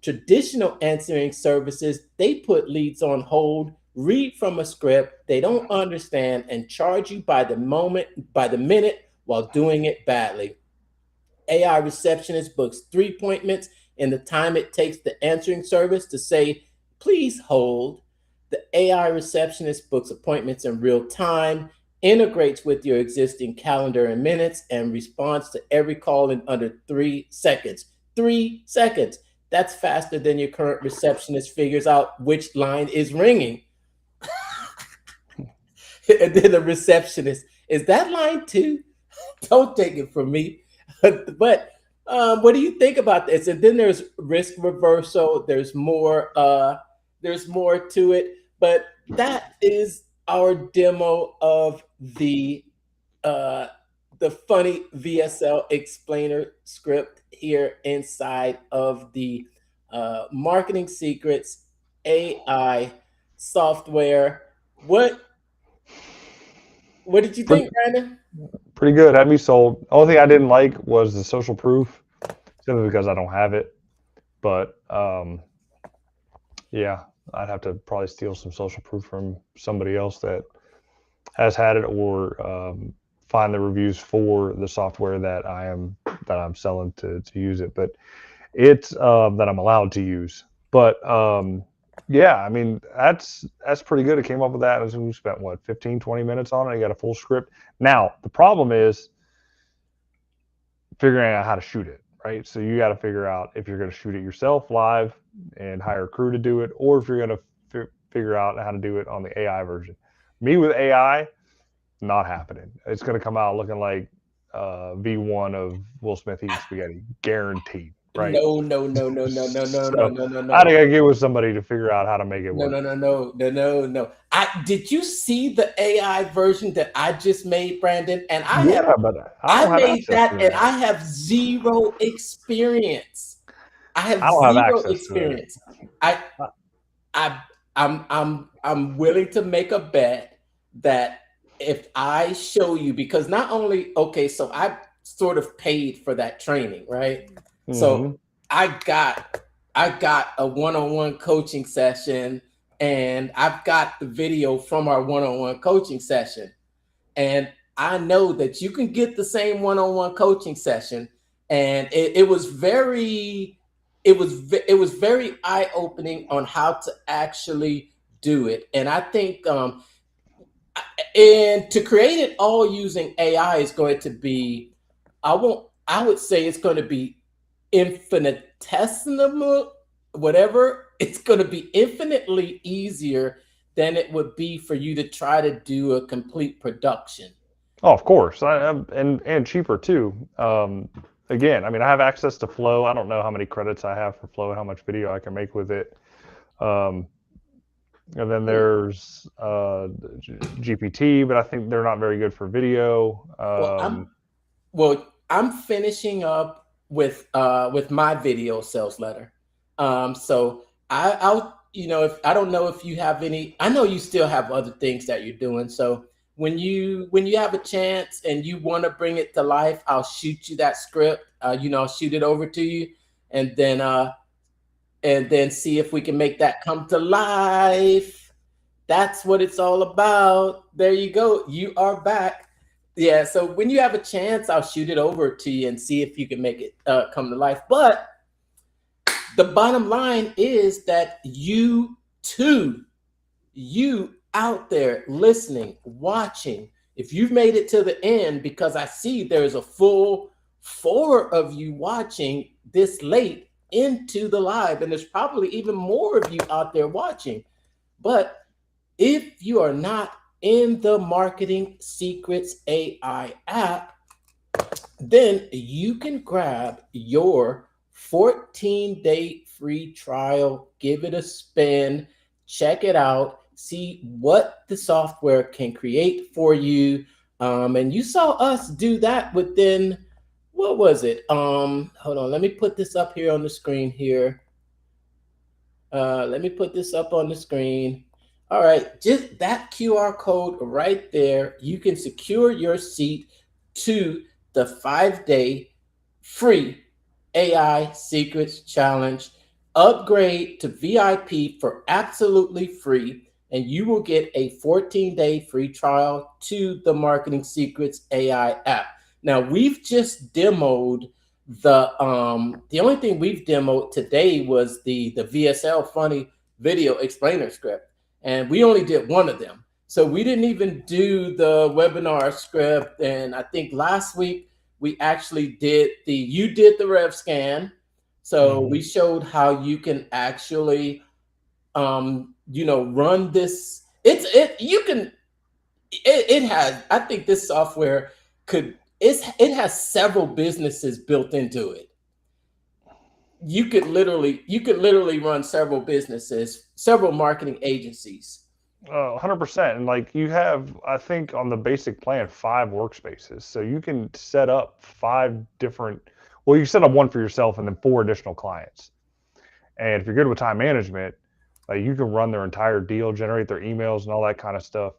Traditional answering services, they put leads on hold, read from a script they don't understand, and charge you by the minute while doing it badly. AI receptionist books 3 appointments in the time it takes the answering service to say, please hold. The AI receptionist books appointments in real time, integrates with your existing calendar in minutes, and responds to every call in under 3 seconds. 3 seconds. That's faster than your current receptionist figures out which line is ringing. And then the receptionist, is that line 2? Don't take it from me. But what do you think about this? And then there's risk reversal. There's more to it. But that is our demo of the funny VSL explainer script here inside of the Marketing Secrets AI software. What did you think, Brandon? Pretty good. Had me sold. Only thing I didn't like was the social proof, simply because I don't have it. But yeah, I'd have to probably steal some social proof from somebody else that has had it, or find the reviews for the software that I'm selling to use it. But it's that I'm allowed to use. But yeah, I mean, that's pretty good. It came up with that. We spent, 15, 20 minutes on it. I got a full script. Now, the problem is figuring out how to shoot it, right? So you got to figure out if you're going to shoot it yourself live and hire a crew to do it, or if you're going to figure out how to do it on the AI version. Me with AI, not happening. It's going to come out looking like V1 of Will Smith eating spaghetti, guaranteed. Right? No. I gotta get with somebody to figure out how to make it work. No. Did you see the AI version that I just made, Brandon? And I made that, and I have zero experience. I'm willing to make a bet that if I show you, because not only, so I sort of paid for that training, right? So I got a one-on-one coaching session, and I've got the video from our one-on-one coaching session. And I know that you can get the same one-on-one coaching session. And it was very eye-opening on how to actually do it. And I think and to create it all using AI is going to be, I would say it's going to be infinitesimal, whatever. It's going to be infinitely easier than it would be for you to try to do a complete production. Oh, of course, and cheaper too. Again, I mean, I have access to Flow. I don't know how many credits I have for Flow and how much video I can make with it. And then there's GPT, but I think they're not very good for video. I'm finishing up with my video sales letter. So I'll if I don't know if you have any, I know you still have other things that you're doing. So when you have a chance and you want to bring it to life, I'll shoot you that script. I'll shoot it over to you. and then see if we can make that come to life. That's what it's all about. There you go. You are back. Yeah. So when you have a chance, I'll shoot it over to you and see if you can make it come to life. But the bottom line is that you too, you out there listening, watching, if you've made it to the end, because I see there's a full 4 of you watching this late into the live, and there's probably even more of you out there watching. But if you are not in the Marketing Secrets AI app, then you can grab your 14-day free trial, give it a spin, check it out, see what the software can create for you. And you saw us do that within, what was it? Hold on, let me put this up here on the screen here. Let me put this up on the screen. All right, just that QR code right there, you can secure your seat to the 5-day free AI Secrets Challenge. Upgrade to VIP for absolutely free, and you will get a 14-day free trial to the Marketing Secrets AI app. Now, we've just demoed the only thing we've demoed today was the VSL Funny Video Explainer script, and we only did one of them. So we didn't even do the webinar script. And I think last week we actually did you did the rev scan. So we showed how you can actually, run this. It has, I think this software it has several businesses built into it. You could literally run several businesses, several marketing agencies. 100%. And like you have, I think on the basic plan, 5 workspaces. So you can set up 5 different, well, you set up one for yourself and then 4 additional clients. And if you're good with time management, like you can run their entire deal, generate their emails and all that kind of stuff,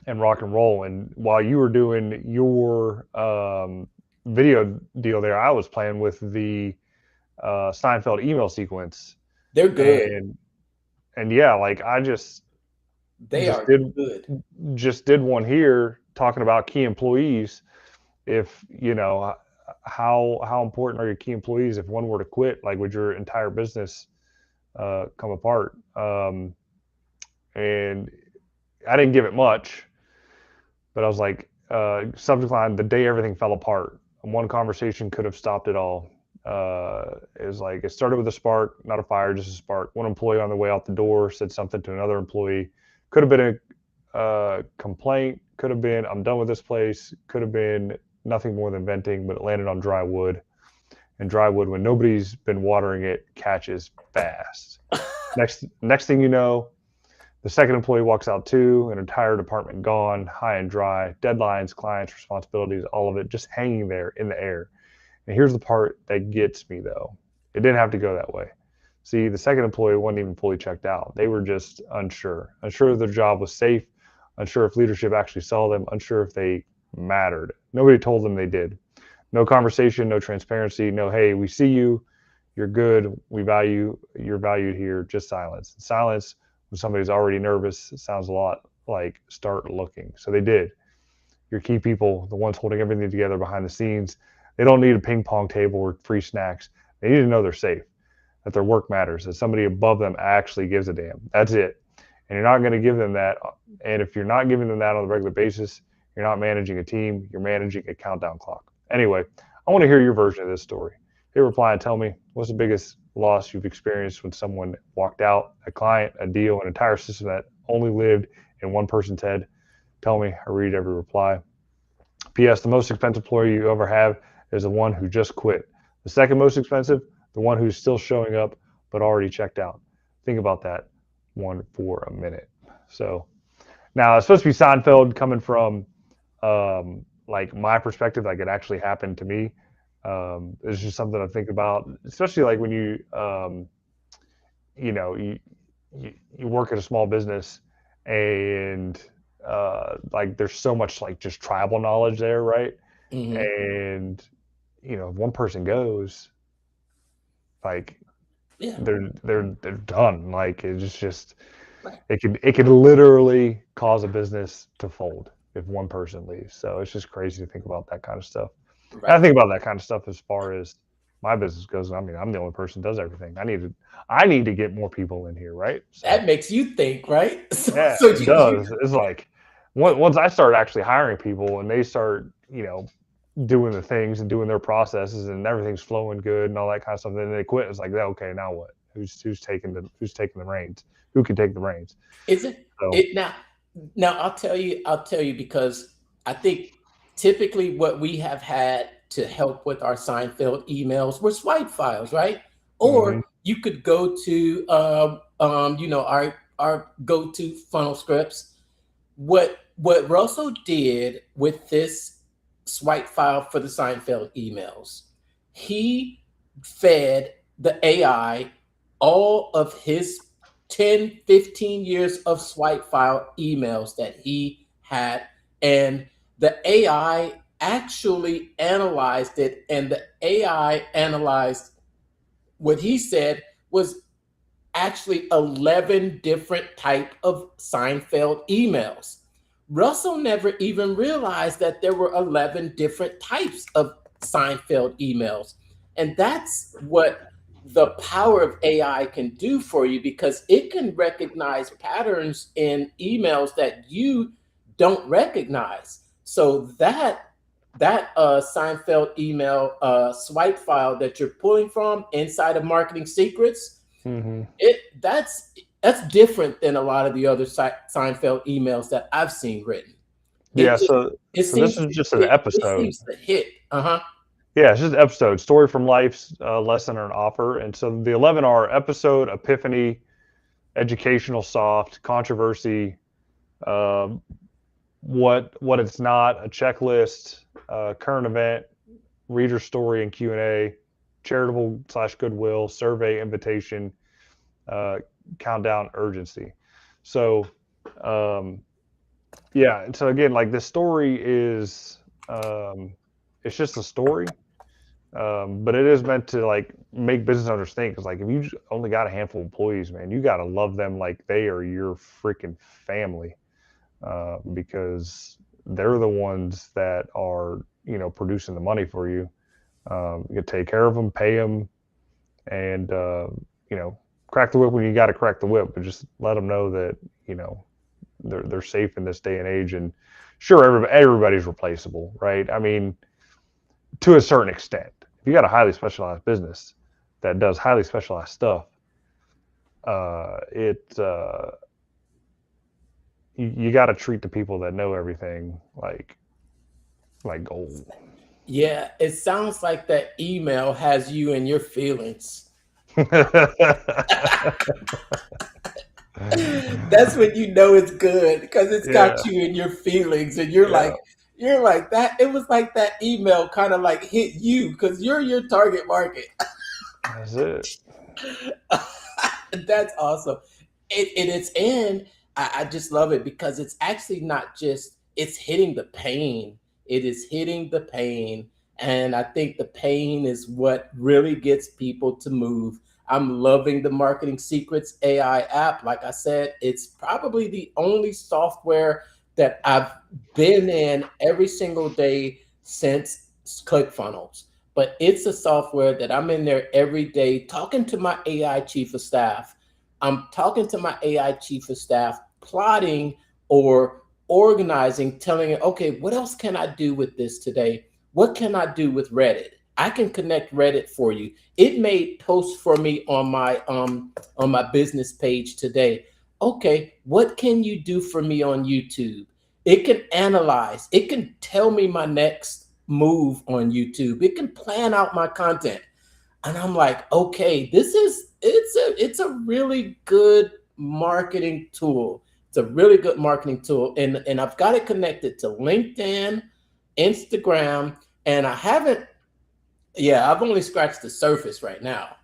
and rock and roll. And while you were doing your video deal there, I was playing with the Seinfeld email sequence. They're good. And yeah, like just did one here talking about key employees. If how important are your key employees? If one were to quit, like would your entire business come apart? And I didn't give it much, but I was like, subject line, the day everything fell apart. One conversation could have stopped it all. Is like it started with a spark, not a fire, just a spark. One employee on the way out the door said something to another employee. Could have been a complaint, could have been I'm done with this place, could have been nothing more than venting, but it landed on dry wood. And dry wood, when nobody's been watering it, catches fast. Next thing you know, the second employee walks out too, an entire department gone, high and dry, deadlines, clients, responsibilities, all of it just hanging there in the air. And here's the part that gets me though. It didn't have to go that way. See, the second employee wasn't even fully checked out. They were just unsure if their job was safe, unsure if leadership actually saw them, unsure if they mattered. Nobody told them they did. No conversation, no transparency, no, hey, we see you, you're good, you're valued here, just silence. Silence when somebody's already nervous, it sounds a lot like start looking. So they did. Your key people, the ones holding everything together behind the scenes, they don't need a ping pong table or free snacks. They need to know they're safe, that their work matters, that somebody above them actually gives a damn. That's it. And you're not going to give them that. And if you're not giving them that on a regular basis, you're not managing a team, you're managing a countdown clock. Anyway, I want to hear your version of this story. Hit reply and tell me, what's the biggest loss you've experienced when someone walked out, a client, a deal, an entire system that only lived in one person's head? Tell me, I read every reply. P.S. The most expensive employee you ever have is the one who just quit. The second most expensive, the one who's still showing up but already checked out. Think about that one for a minute. So now it's supposed to be Seinfeld coming from like my perspective, like it actually happened to me. It's just something I think about, especially like when you work at a small business and like there's so much like just tribal knowledge there, right? Mm-hmm. And if one person goes, like Yeah. they're done. Like it's just Right. it could literally cause a business to fold if one person leaves. So it's just crazy to think about that kind of stuff. And I Right. think about that kind of stuff as far as my business goes. I mean, I'm the only person who does everything. I need to get more people in here, right? So, That makes you think, right? yeah, So it does. It's like once I start actually hiring people and they start, doing the things and doing their processes and everything's flowing good and all that kind of stuff, then they quit. It's like, okay, now what? Who's taking the reins? Who can take the reins? is it So it now I'll tell you because I think typically what we have had to help with our Seinfeld emails were swipe files, right? mhm. Or you could go to our go-to funnel scripts. What Russell did with this swipe file for the Seinfeld emails, he fed the AI all of his 10, 15 years of swipe file emails that he had. And the AI actually analyzed it, and the AI analyzed what he said was actually 11 different type of Seinfeld emails. Russell never even realized that there were 11 different types of Seinfeld emails. And that's what the power of AI can do for you, because it can recognize patterns in emails that you don't recognize. So that Seinfeld email swipe file that you're pulling from inside of Marketing Secrets, Mhm. that's different than a lot of the other Seinfeld emails that I've seen written. Yeah, It just so it so this seems is to just an hit. It episode. seems to hit. Uh-huh. Yeah, it's just an episode, story from life's lesson or an offer. And so the 11 are episode, epiphany, educational, soft, controversy, um, what it's not, a checklist, current event, reader story and Q&A, charitable / goodwill, survey, invitation, uh, countdown, urgency. So yeah, and so again, like this story is it's just a story. But it is meant to like make business owners think. Because like if you only got a handful of employees, man, you got to love them like they are your freaking family, because they're the ones that are producing the money for you. You take care of them, pay them, and crack the whip when you got to crack the whip. But just let them know that they're safe in this day and age. And sure, everybody's replaceable, right? I mean, to a certain extent. If you got a highly specialized business that does highly specialized stuff, you got to treat the people that know everything like gold. Yeah, it sounds like that email has you in your feelings. That's when you know it's good, because it's got Yeah, you in your feelings, and yeah, you're like that. It was like that email kind of like hit you because you're your target market. that's it. That's awesome. In its end, I just love it because it's actually not just it's hitting the pain. It is hitting the pain. And I think the pain is what really gets people to move. I'm loving the Marketing Secrets AI app. Like I said, it's probably the only software that I've been in every single day since ClickFunnels. But it's a software that I'm in there every day talking to my AI chief of staff. I'm talking to my AI chief of staff, plotting or organizing, telling it, okay, what else can I do with this today? What can I do with Reddit? I can connect Reddit for you. It made posts for me on my business page today. Okay, what can you do for me on YouTube? It can analyze. It can tell me my next move on YouTube. It can plan out my content. And I'm like, okay, it's a really good marketing tool. It's a really good marketing tool. And I've got it connected to LinkedIn, Instagram, and I've only scratched the surface right now.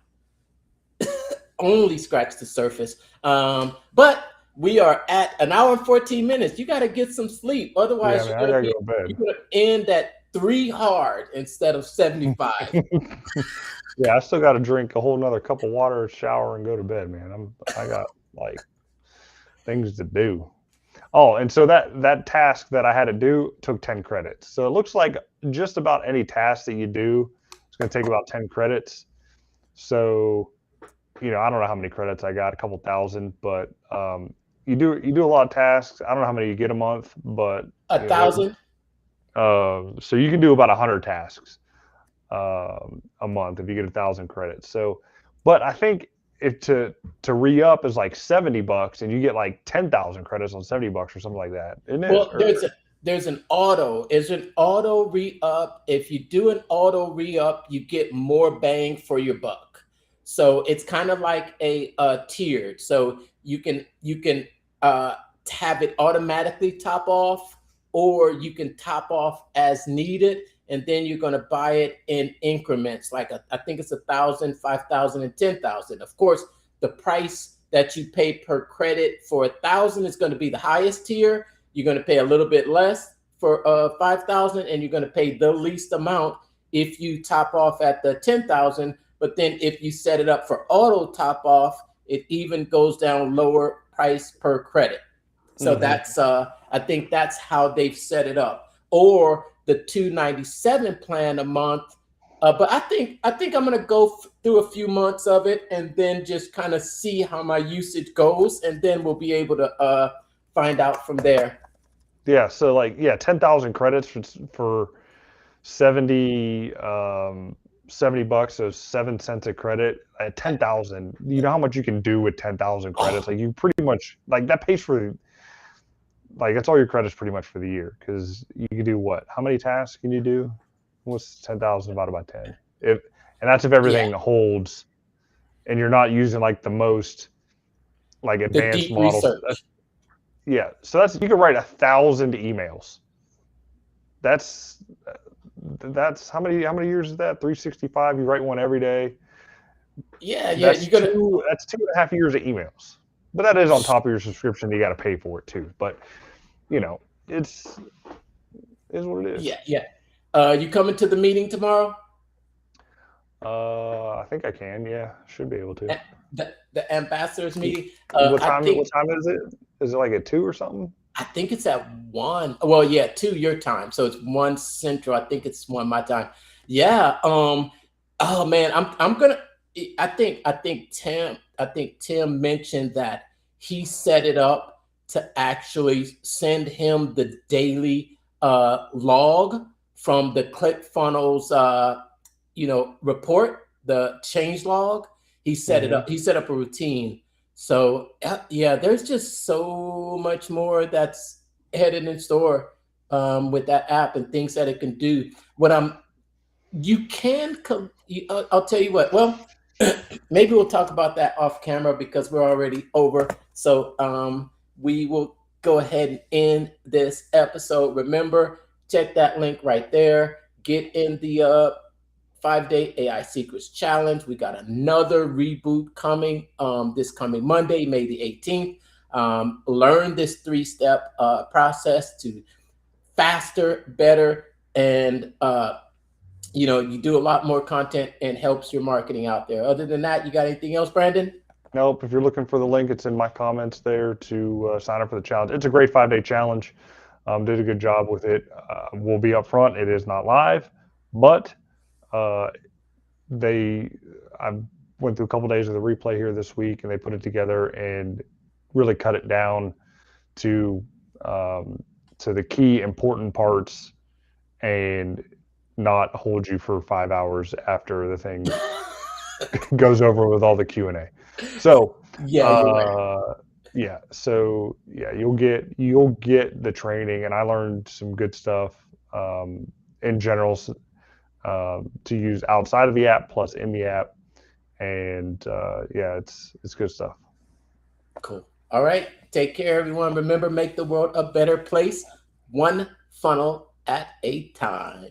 Only scratched the surface. But we are at an hour and 14 minutes. You got to get some sleep. Yeah, Otherwise, I mean, I gotta go to you're bed. going to end 3 hard instead of 75. Yeah, I still got to drink a whole nother cup of water, shower, and go to bed, man. I got like things to do. Oh, and so that task that I had to do took 10 credits. So it looks like just about any task that you do is going to take about 10 credits. So, I don't know how many credits I got, a couple thousand, but you do a lot of tasks. I don't know how many you get a month, but 1,000. So you can do about 100 tasks a month if you get 1,000 credits. So, but I think if to re-up is like $70 and you get like 10,000 credits on $70 or something like that, isn't it? Well, there's an auto. Is an auto re-up. If you do an auto re-up, you get more bang for your buck. So it's kind of like a tiered. So you can have it automatically top off, or you can top off as needed, and then you're going to buy it in increments. Like I think it's 1,000, 5,000, and 10,000. Of course, the price that you pay per credit for 1,000 is going to be the highest tier. You're going to pay a little bit less for 5,000, and you're going to pay the least amount if you top off at the 10,000. But then if you set it up for auto top off, it even goes down lower price per credit. So that's I think that's how they've set it up. Or the $297 plan a month. But I think I'm going to go through a few months of it and then just kind of see how my usage goes, and then we'll be able to find out from there. Yeah. So 10,000 credits for $70, so 7 cents a credit at 10,000. You know how much you can do with 10,000 credits? Like you pretty much that pays for. That's all your credits pretty much for the year, because you can do what? How many tasks can you do? What's 10,000 divided by 10? And that's if everything holds, and you're not using the most advanced models. So you can write 1,000 emails. That's how many years is that? 365. You write one every day. Yeah. That's 2.5 years of emails. But that is on top of your subscription. You got to pay for it too. But it is what it is. Yeah. You coming to the meeting tomorrow? I think I can. Yeah, should be able to. The ambassadors meeting. What time is it? Is it at 2 or something? I think it's at 1. Well, 2 your time, so it's 1 Central. I think it's 1 my time. Yeah. Oh man, I'm gonna. I think Tim mentioned that he set it up to actually send him the daily log from the ClickFunnels report, the change log. He set it up. He set up a routine. So there's just so much more that's headed in store with that app and things that it can do. I'll tell you what. Well, maybe we'll talk about that off camera because we're already over. So we will go ahead and end this episode. Remember, check that link right there. Get in the 5-day AI Secrets Challenge. We got another reboot coming this coming Monday, May the 18th. Learn this 3-step process to faster, better, and you do a lot more content and helps your marketing out there. Other than that, you got anything else, Brandon? Nope. If you're looking for the link, it's in my comments there to sign up for the challenge. It's a great 5-day challenge. Did a good job with it. We'll be up front. It is not live, but I went through a couple days of the replay here this week, and they put it together and really cut it down to the key important parts and not hold you for 5 hours after the thing goes over with all the Q&A. So you'll get the training, and I learned some good stuff in general to use outside of the app plus in the app, and it's good stuff. Cool. All right, take care, everyone. Remember, make the world a better place, one funnel at a time.